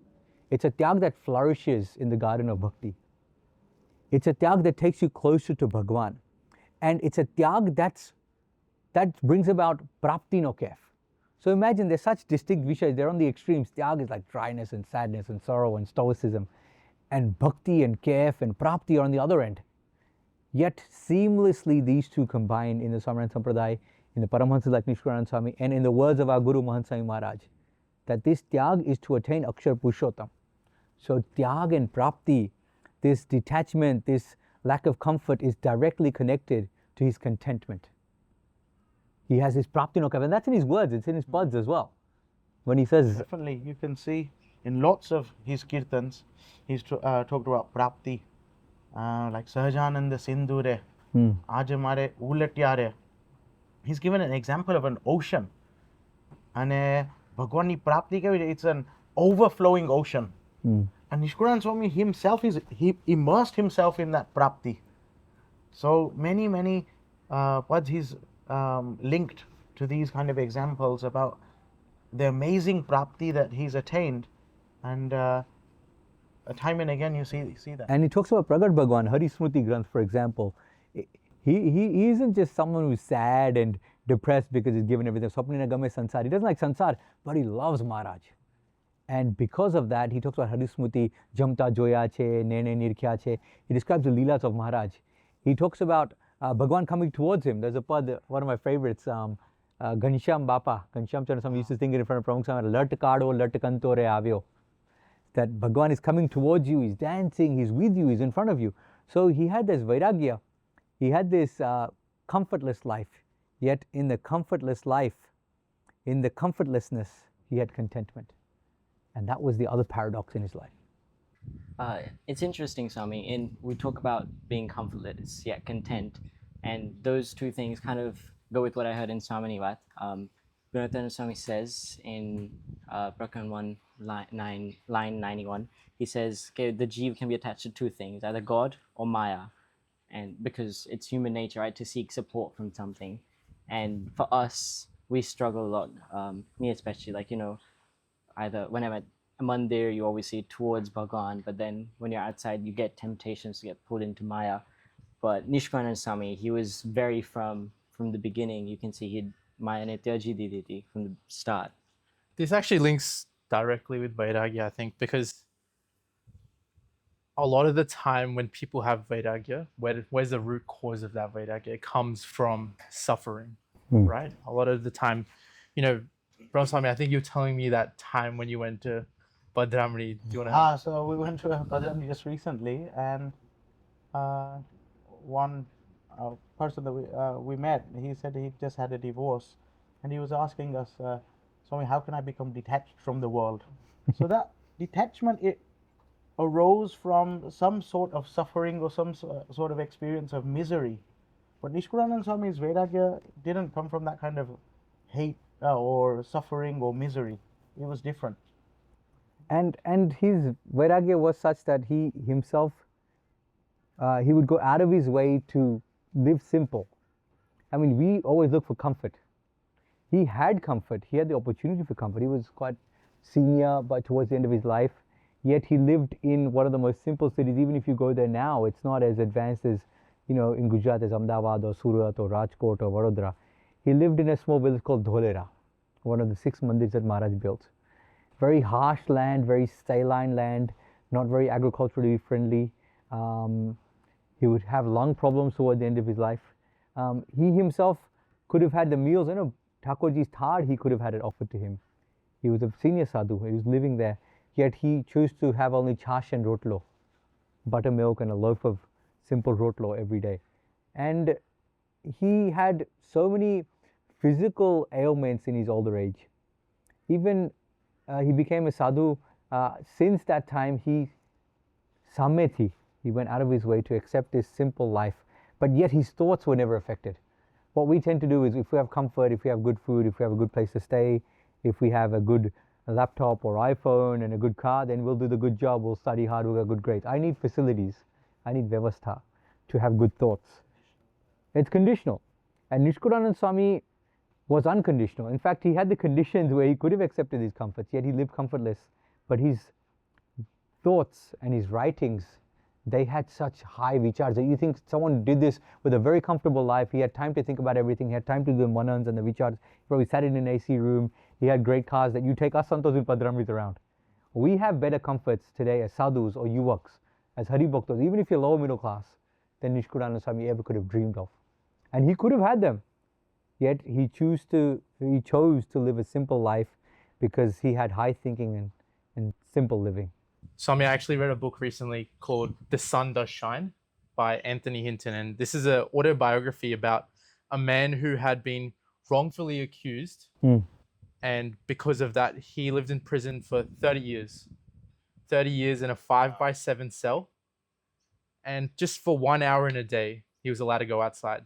It's a tyag that flourishes in the garden of bhakti. It's a tyag that takes you closer to Bhagwan. And it's a tyag that brings about prapti no kef. So imagine there's such distinct vishayas, they're on the extremes. Tyag is like dryness and sadness and sorrow and stoicism. And bhakti and kef and prapti are on the other end. Yet seamlessly these two combine in the Swaminarayan Sampradaya, in the Paramhansas like Nishkulanand Swami, and in the words of our Guru Mahant Swami Maharaj, that this tyag is to attain Akshar Purushottam. So tyag and prapti, this detachment, this lack of comfort is directly connected to his contentment. He has his prapti no kef, and that's in his words, it's in his pads as well. When he says... Definitely, you can see in lots of his kirtans, he's talked about prapti. Like Sahajananda Sindhure, Ajamare Ulatyare. He's given an example of an ocean. And Bhagwani Prapti, it's an overflowing ocean. And Nishkulanand Swami himself, he immersed himself in that Prapti. So many pads he's linked to these kind of examples about the amazing Prapti that he's attained. And time and again you see that. And he talks about Pragat Bhagwan, Hari Smriti Granth, for example. He isn't just someone who's sad and depressed because he's given everything. Swapnina Game Sansar. He doesn't like Sansar, but he loves Maharaj. And because of that, he talks about Hari Smriti, Jamta Joya Chhe, Nene Nirkhya Chhe. He describes the Leelas of Maharaj. He talks about Bhagwan coming towards him. There's a pad, one of my favorites, Ghanshyam Bapa, Ghanshyam Chandra Swami used to sing it in front of Paramhansas Swami, Lat Kado, Lat Kantore Avyo. That Bhagwan is coming towards you, he's dancing, he's with you, he's in front of you. So he had this Vairagya, he had this comfortless life, yet in the comfortless life, in the comfortlessness, he had contentment. And that was the other paradox in his life. It's interesting, Swami, and we talk about being comfortless yet content, and those two things kind of go with what I heard in Swaminivat. Gunatitanand Swami says in Prakan 1, line 91, he says, okay, the jeev can be attached to two things, either God or Maya, and because it's human nature, right, to seek support from something. And for us, we struggle a lot, me especially, like, you know, either when I'm at a mandir, you always see towards Bhagwan, but then when you're outside, you get temptations to get pulled into Maya. But Nishkulanand Swami, he was very from the beginning. You can see he'd Maya Nityaji Diditi from the start. This actually links directly with Vairagya, I think, because a lot of the time when people have Vairagya, where's the root cause of that Vairagya? It comes from suffering, right? A lot of the time, you know, Brahmaswami, I think you're telling me that time when you went to Badramani. Do you want to? So we went to Badramani just recently, and one person that we met, he said he just had a divorce, and he was asking us, Swami, how can I become detached from the world? So that detachment, it arose from some sort of suffering or some sort of experience of misery. But Nishkulanand Swami's Vairagya didn't come from that kind of hate or suffering or misery. It was different. And his Vairagya was such that he himself, he would go out of his way to live simple. I mean, we always look for comfort. He had comfort. He had the opportunity for comfort. He was quite senior, but towards the end of his life, yet he lived in one of the most simple cities. Even if you go there now, it's not as advanced as, you know, in Gujarat as Ahmedabad or Surat or Rajkot or Vadodara. He lived in a small village called Dholera, one of the 6 mandirs that Maharaj built. Very harsh land, very saline land, not very agriculturally friendly. He would have lung problems toward the end of his life. He himself could have had the meals, you know, Thakurji's thard, he could have had it offered to him. He was a senior sadhu, he was living there, yet he chose to have only chash and rotlo, buttermilk and a loaf of simple rotlo every day. And he had so many physical ailments in his older age. Even he became a sadhu. Since that time, he sameti. He went out of his way to accept this simple life, but yet his thoughts were never affected. What we tend to do is, if we have comfort, if we have good food, if we have a good place to stay, if we have a good laptop or iPhone and a good car, then we'll do the good job, we'll study hard, we'll get good grades. I need facilities, I need vyavastha to have good thoughts. It's conditional. And Nishkulanand Swami was unconditional. In fact, he had the conditions where he could have accepted these comforts, yet he lived comfortless. But his thoughts and his writings, they had such high vichars that you think someone did this with a very comfortable life. He had time to think about everything. He had time to do the manans and the vichars. He probably sat in an AC room. He had great cars that you take us santos and padramrit around. We have better comforts today as sadhus or yuvaks, as haribhaktas, even if you're lower middle class, than Nishkulanand Swami ever could have dreamed of. And he could have had them. Yet he chose to live a simple life because he had high thinking and simple living. Swami, I actually read a book recently called The Sun Does Shine by Anthony Hinton. And this is an autobiography about a man who had been wrongfully accused. And because of that, he lived in prison for 30 years. 30 years in a 5x7 cell. And just for 1 hour in a day, he was allowed to go outside.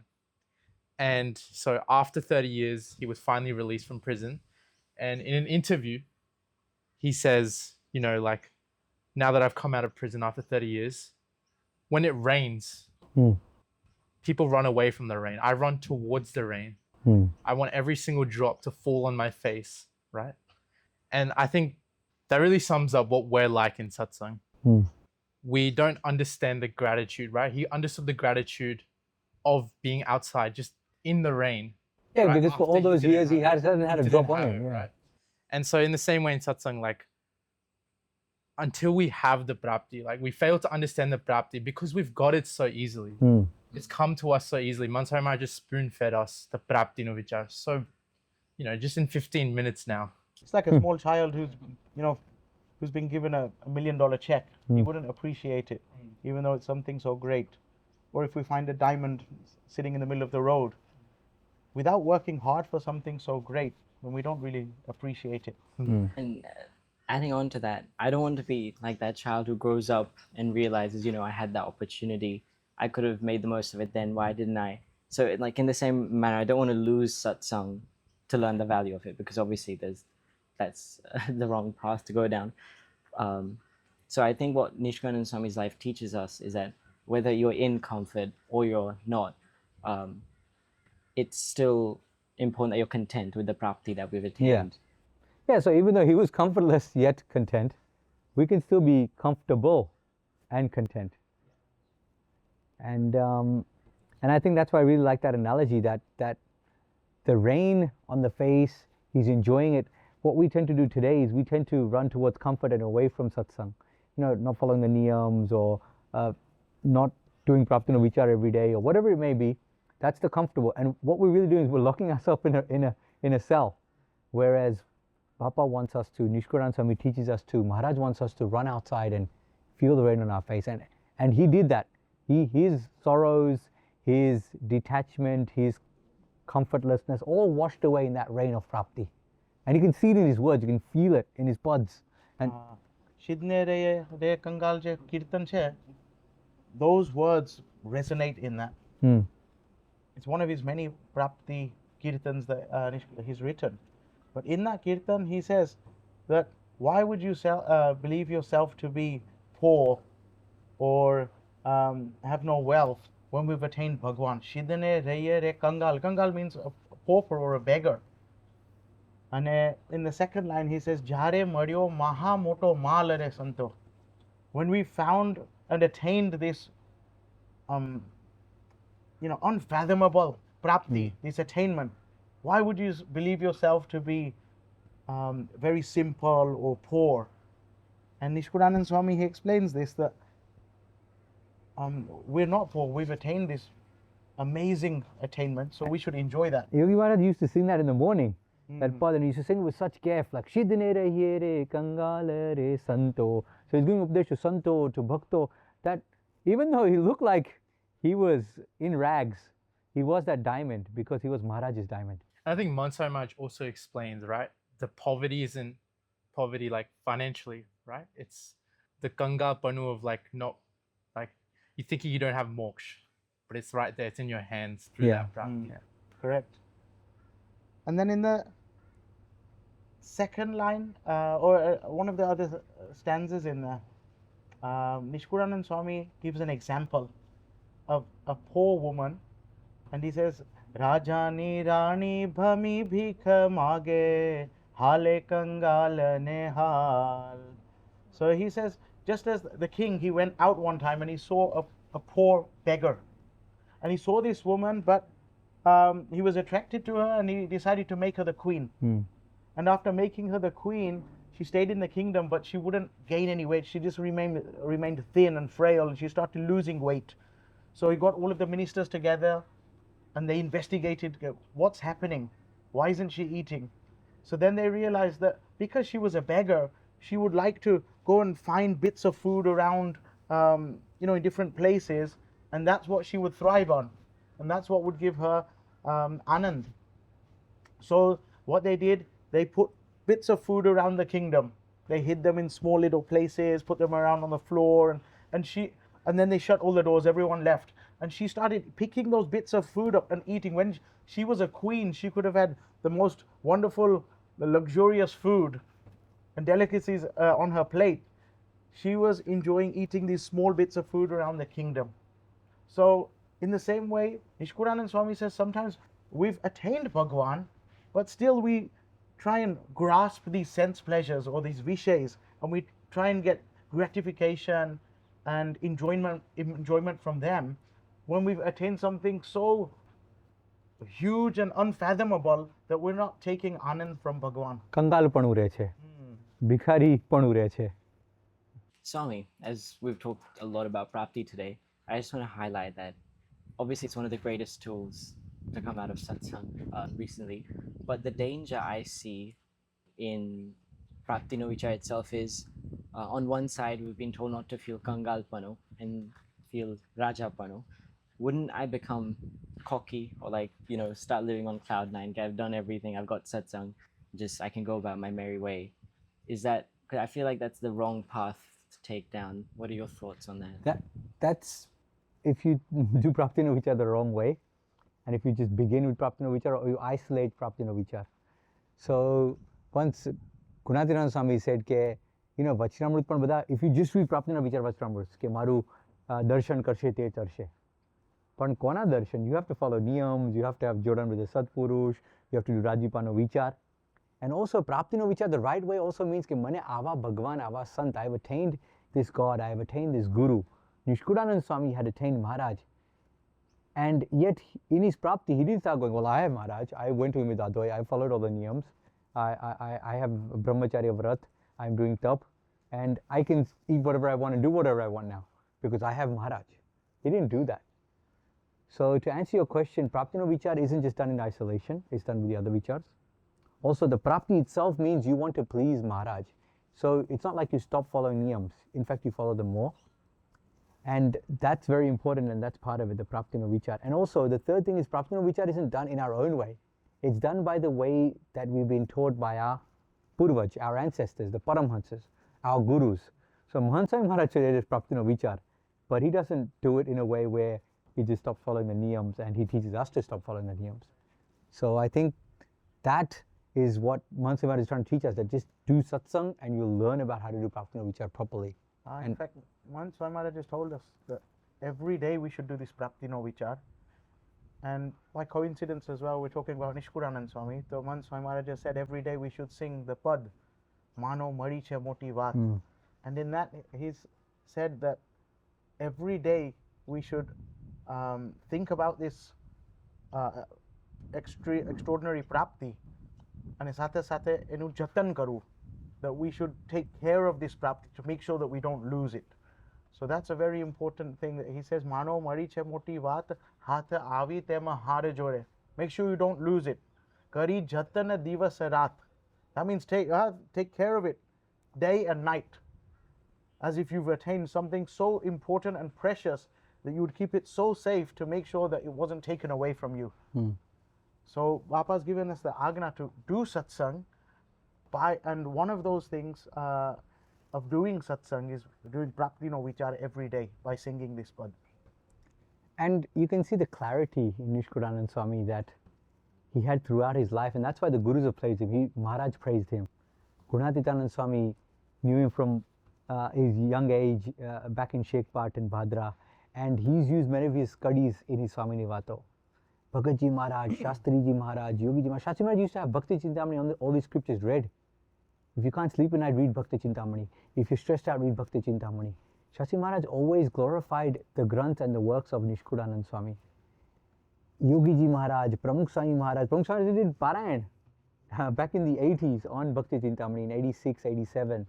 And so after 30 years, he was finally released from prison. And in an interview, he says, you know, like, now that I've come out of prison after 30 years, when it rains, people run away from the rain. I run towards the rain. I want every single drop to fall on my face, right? And I think that really sums up what we're like in satsang. We don't understand the gratitude, right? He understood the gratitude of being outside, just in the rain. Yeah, right? because for all those years he hasn't had a drop on him. Right? And so in the same way in satsang, like, until we have the prapti, like, we fail to understand the prapti because we've got it so easily. It's come to us so easily. Mansai Maharaj just spoon-fed us the prapti no vichar. So, you know, just in 15 minutes now. It's like a small child who's been given a $1 million check. He wouldn't appreciate it, even though it's something so great. Or if we find a diamond sitting in the middle of the road, without working hard for something so great, then we don't really appreciate it. And adding on to that, I don't want to be like that child who grows up and realizes, you know, I had that opportunity. I could have made the most of it then. Why didn't I? So, like, in the same manner, I don't want to lose satsang to learn the value of it, because obviously that's the wrong path to go down. So I think what Nishkulanand Swami's life teaches us is that whether you're in comfort or you're not, it's still important that you're content with the prapti that we've attained. Yeah, so even though he was comfortless yet content, we can still be comfortable and content. And I think that's why I really like that analogy, that the rain on the face, he's enjoying it. What we tend to do today is we tend to run towards comfort and away from satsang. You know, not following the niyams, or not doing prapti no vichar every day, or whatever it may be. That's the comfortable. And what we're really doing is we're locking ourselves in a cell. Whereas Papa wants us to, Nishkulanand Swami teaches us to, Maharaj wants us to run outside and feel the rain on our face. And he did that. His sorrows, his detachment, his comfortlessness, all washed away in that rain of prapti. And you can see it in his words, you can feel it in his buds. And Shidne re kangal je kirtan che, those words resonate in that. It's one of his many prapti kirtans that he's written. But in that kirtan, he says that why would you believe yourself to be poor or have no wealth when we've attained Bhagwan? Shidane reye re kangal. Kangal means a pauper or a beggar. And in the second line, he says, Jare madyo maha moto malare santo. When we found and attained this, unfathomable prapti, this attainment, why would you believe yourself to be very simple or poor? And Nishkulanand Swami, he explains this, that we're not poor, we've attained this amazing attainment, so we should enjoy that. Yogi Maharaj used to sing that in the morning, that part, and he used to sing it with such care, like Shidne rahiye re kangala re santo. So he's giving updesh to santo, to bhakto, that even though he looked like he was in rags, he was that diamond because he was Maharaj's diamond. I think Mansai Maharaj also explains, right? The poverty isn't poverty like financially, right? It's the Ganga Panu of like not like you thinking you don't have moksha, but it's right there. It's in your hands through Yeah. that practice. Correct. And then in the second line, or one of the other stanzas in the Nishkulanand Swami gives an example of a poor woman, and he says, Rajani Rani Bhami Bhikha Mage Hale Kangala Nehal. So he says, just as the king, he went out one time and he saw a poor beggar. And he saw this woman, but he was attracted to her and he decided to make her the queen. And after making her the queen, she stayed in the kingdom, but she wouldn't gain any weight. She just remained thin and frail, and she started losing weight. So he got all of the ministers together and they investigated what's happening. Why isn't she eating? So then they realized that because she was a beggar, she would like to go and find bits of food around, in different places, and that's what she would thrive on. And that's what would give her anand. So what they did, they put bits of food around the kingdom. They hid them in small little places, put them around on the floor, and then they shut all the doors, everyone left. And she started picking those bits of food up and eating. When she was a queen, she could have had the most wonderful, luxurious food and delicacies on her plate. She was enjoying eating these small bits of food around the kingdom. So in the same way, Nishkulanand Swami says sometimes we've attained Bhagwan, but still we try and grasp these sense pleasures or these vishays, and we try and get gratification and enjoyment from them when we've attained something so huge and unfathomable that we're not taking anand from Bhagwan. કંગાલપણું રહે છે, ભિખારીપણું રહે છે. Swami, as we've talked a lot about Prapti today, I just want to highlight that obviously it's one of the greatest tools to come out of Satsang recently, but the danger I see in Prapti no Vichar itself is on one side we've been told not to feel Kangalpano and feel Rajapano. Wouldn't I become cocky or start living on cloud nine? I've done everything, I've got Satsang, I can go about my merry way. Is that, because I feel like that's the wrong path to take down. What are your thoughts on that? That's if you do Prapti no Vichar the wrong way, and if you just begin with Prapti no Vichar or you isolate Prapti no Vichar. So once Gunatitanand Swami said કે વચનામૃત પણ બધા, if you just read Prapti no Vichar વચનામૃત કે મારું દર્શન કરશે તે ચરશે, પણ કોના દર્શન? You have to follow niyams, you have to have jodan with the Satpurush, you have to do Rajipano Vichar. And also Prapti no Vichar the right way also means કે મને આવા ભગવાન, આવા Sant, I have attained this God, I have attained this Guru. Nishkulanand Swami had attained Maharaj. And yet in his Prapti, he didn't start going, well, I have Maharaj, I went to him with Advai, I followed all the niyams, I have Brahmacharya Vrat, I'm doing tap, and I can eat whatever I want and do whatever I want now, because I have Maharaj. He didn't do that. So to answer your question, Prapti no Vichar isn't just done in isolation, it's done with the other Vichars. Also, the Prapti itself means you want to please Maharaj. So it's not like you stop following niyams. In fact, you follow them more. And that's very important, and that's part of it, the Prapti no Vichar. And also, the third thing is Prapti no Vichar isn't done in our own way. It's done by the way that we've been taught by our Purvaj, our ancestors, the Paramhansas, our Gurus. So Mahant Maharaj is Prapti no Vichar, but he doesn't do it in a way where he just stops following the niyams, and he teaches us to stop following the niyams. So I think that is what Mahant Maharaj is trying to teach us, that just do satsang and you'll learn about how to do Prapti no Vichar properly. In fact, Mahant Maharaj just told us that every day we should do this Prapti no Vichar. And by coincidence as well, we're talking about Nishkulanand Swami. So Mahant Maharaj just said every day we should sing the Pad, Mano Mari chhe moti vat. And in that, he's said that every day we should think about this extraordinary Prapti, and સાથે સાથે એનું જતન કરવું, that we should take care of this Prapti to make sure that we don't lose it. So that's a very important thing that he says, Mano mari chhe moti vat, hath avi tema hare jore. Make sure you don't lose it. Kari jatan divas rat. That means take care of it day and night, as if you've attained something so important and precious that you would keep it so safe to make sure that it wasn't taken away from you. So Bapa's given us the agna to do satsang, and one of those things of doing satsang is doing praktino vichar every day by singing this pad. And you can see the clarity in Nishkulanand Swami that he had throughout his life, and that's why the Gurus have praised him. Maharaj praised him. Gunatitanand Swami knew him from his young age back in Shekpat and Bhadra, and he's used many of his studies in his Swami Nivato. Bhagatji Maharaj, Shastriji Maharaj, Yogiji Maharaj. Shastri Maharaj used to have Bhakti Chintamani on all these scriptures read. If you can't sleep at night, read Bhakti Chintamani. If you're stressed out, read Bhakti Chintamani. Shastri Maharaj always glorified the Granth and the works of Nishkulanand Swami. Yogiji Maharaj, Pramukh Swami Maharaj. Pramukh Swami did Parayan back in the 80s on Bhakti Chintamani in 86, 87.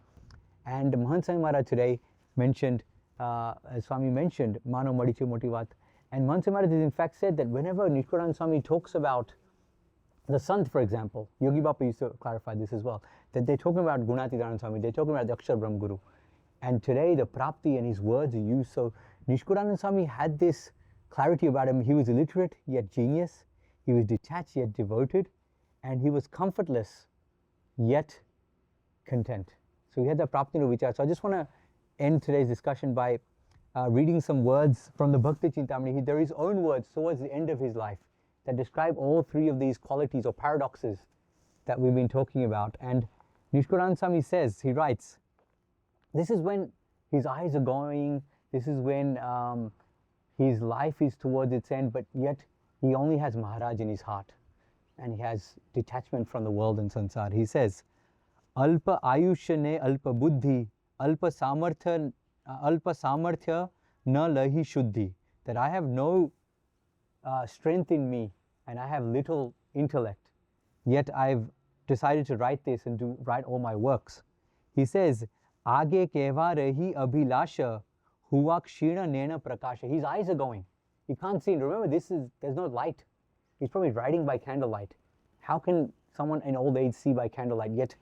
And Mahant Swami Maharaj today mentioned, as Swami mentioned, Mano Madiche Motivat. And Mahant Swami Maharaj in fact said that whenever Nishkulanand Swami talks about the Sant, for example, Yogi Bapa used to clarify this as well, that they're talking about Gunatitanand Swami, they're talking about the Akshar Brahm Guru. And today the Prapti and his words are used. So Nishkulanand Swami had this clarity about him. He was illiterate yet genius. He was detached yet devoted. And he was comfortless yet content. So he had the Prapti no Vichar. So I just want to end today's discussion by reading some words from the Bhakti Chintamani. There are his own words towards the end of his life that describe all three of these qualities or paradoxes that we've been talking about. And Nishkulanand Swami says, he writes, this is when his eyes are going, this is when his life is towards its end, but yet he only has Maharaj in his heart. And he has detachment from the world and sansar. He says, Alpa ayushane alpa buddhi, alpa samarthya na lahi shuddhi. That I have no strength in me and I have little intellect. Yet I've decided to write this and to write all my works. He says, Aage kehva rahi abhilasha huwa kshina nena prakasha. His eyes are going. He can't see. Remember, there's no light. He's probably writing by candlelight. How can someone in old age see by candlelight? Yet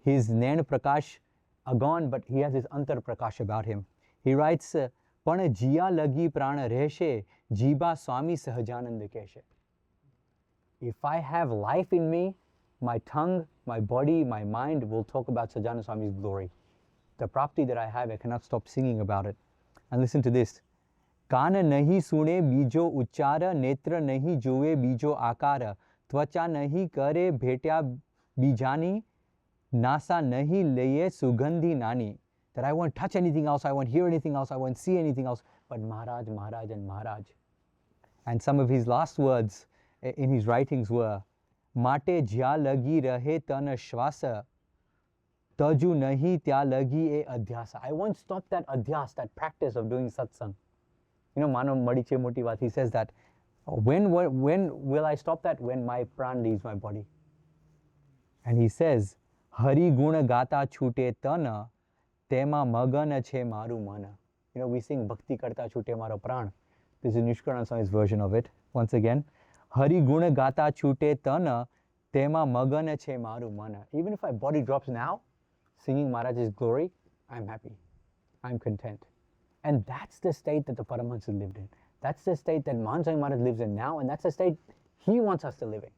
his nena prakash are gone, but he has his antar prakash about him. He writes, Pana jiya lagi prana reshe, jiba swami sahajananda keshe. If I have life in me, my tongue, my body, my mind will talk about Sahajananda Swami's glory. The prapti that I have, I cannot stop singing about it. And listen to this. Kana nahi sune bijo uchara, netra nahi joe bijo akara, tvacha nahi kare bhetya bijani, nasa nahi leye sugandhi nani. That I won't touch anything else, I won't hear anything else, I won't see anything else, but Maharaj, Maharaj and Maharaj. And some of his last words in his writings were, Mate jya lagi rahe tan shwasa, taju nahi tya lagi e adhyasa. I won't stop that adhyas, that practice of doing satsang. You know, Mano Madiche Motivat, he says that, when will I stop that? When my pran leaves my body. And he says, Hari guna gata chute tana, tema magana chhe maru mana. You know, we sing Bhakti karta chute maro pran. This is Nishkulanand Swami's version of it. Once again, Hari guna gata chute tana, tema magana chhe maru mana. Even if my body drops now, singing Maharaj's glory, I'm happy. I'm content. And that's the state that the Paramhansas lived in. That's the state that Mahant Swami Maharaj lives in now, and that's the state he wants us to live in.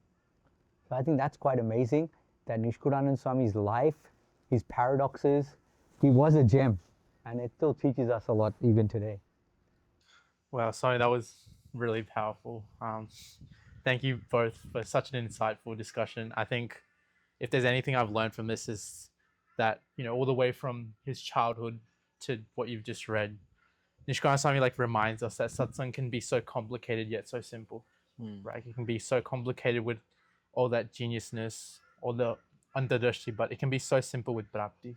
So I think that's quite amazing, that Nishkulanand Swami's life, his paradoxes, he was a gem, and it still teaches us a lot even today. Wow, Swami, that was really powerful. Thank you both for such an insightful discussion. I think if there's anything I've learned from this is that, you know, all the way from his childhood to what you've just read, Nishkulanand Swami reminds us that satsang can be so complicated yet so simple, right? It can be so complicated with all that geniusness, all the antadrashti, but it can be so simple with prapti.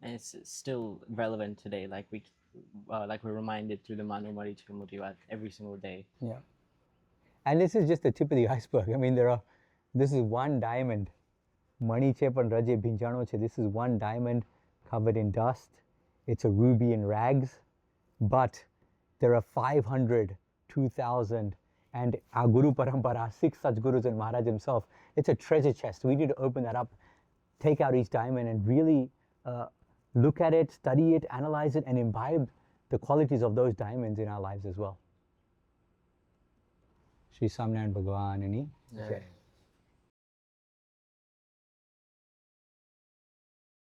And it's still relevant today, we're reminded through the Mano Madiche Motivat every single day. Yeah. And this is just the tip of the iceberg. I mean, this is one diamond. Mani chhe pan raje bhinjano chhe. This is one diamond covered in dust. It's a ruby in rags. But there are 500, 2,000, and our Guru Parampara, 6 such Gurus and Maharaj himself. It's a treasure chest. We need to open that up, take out each diamond and really look at it, study it, analyze it, and imbibe the qualities of those diamonds in our lives as well. Shri Swaminarayan Bhagwan.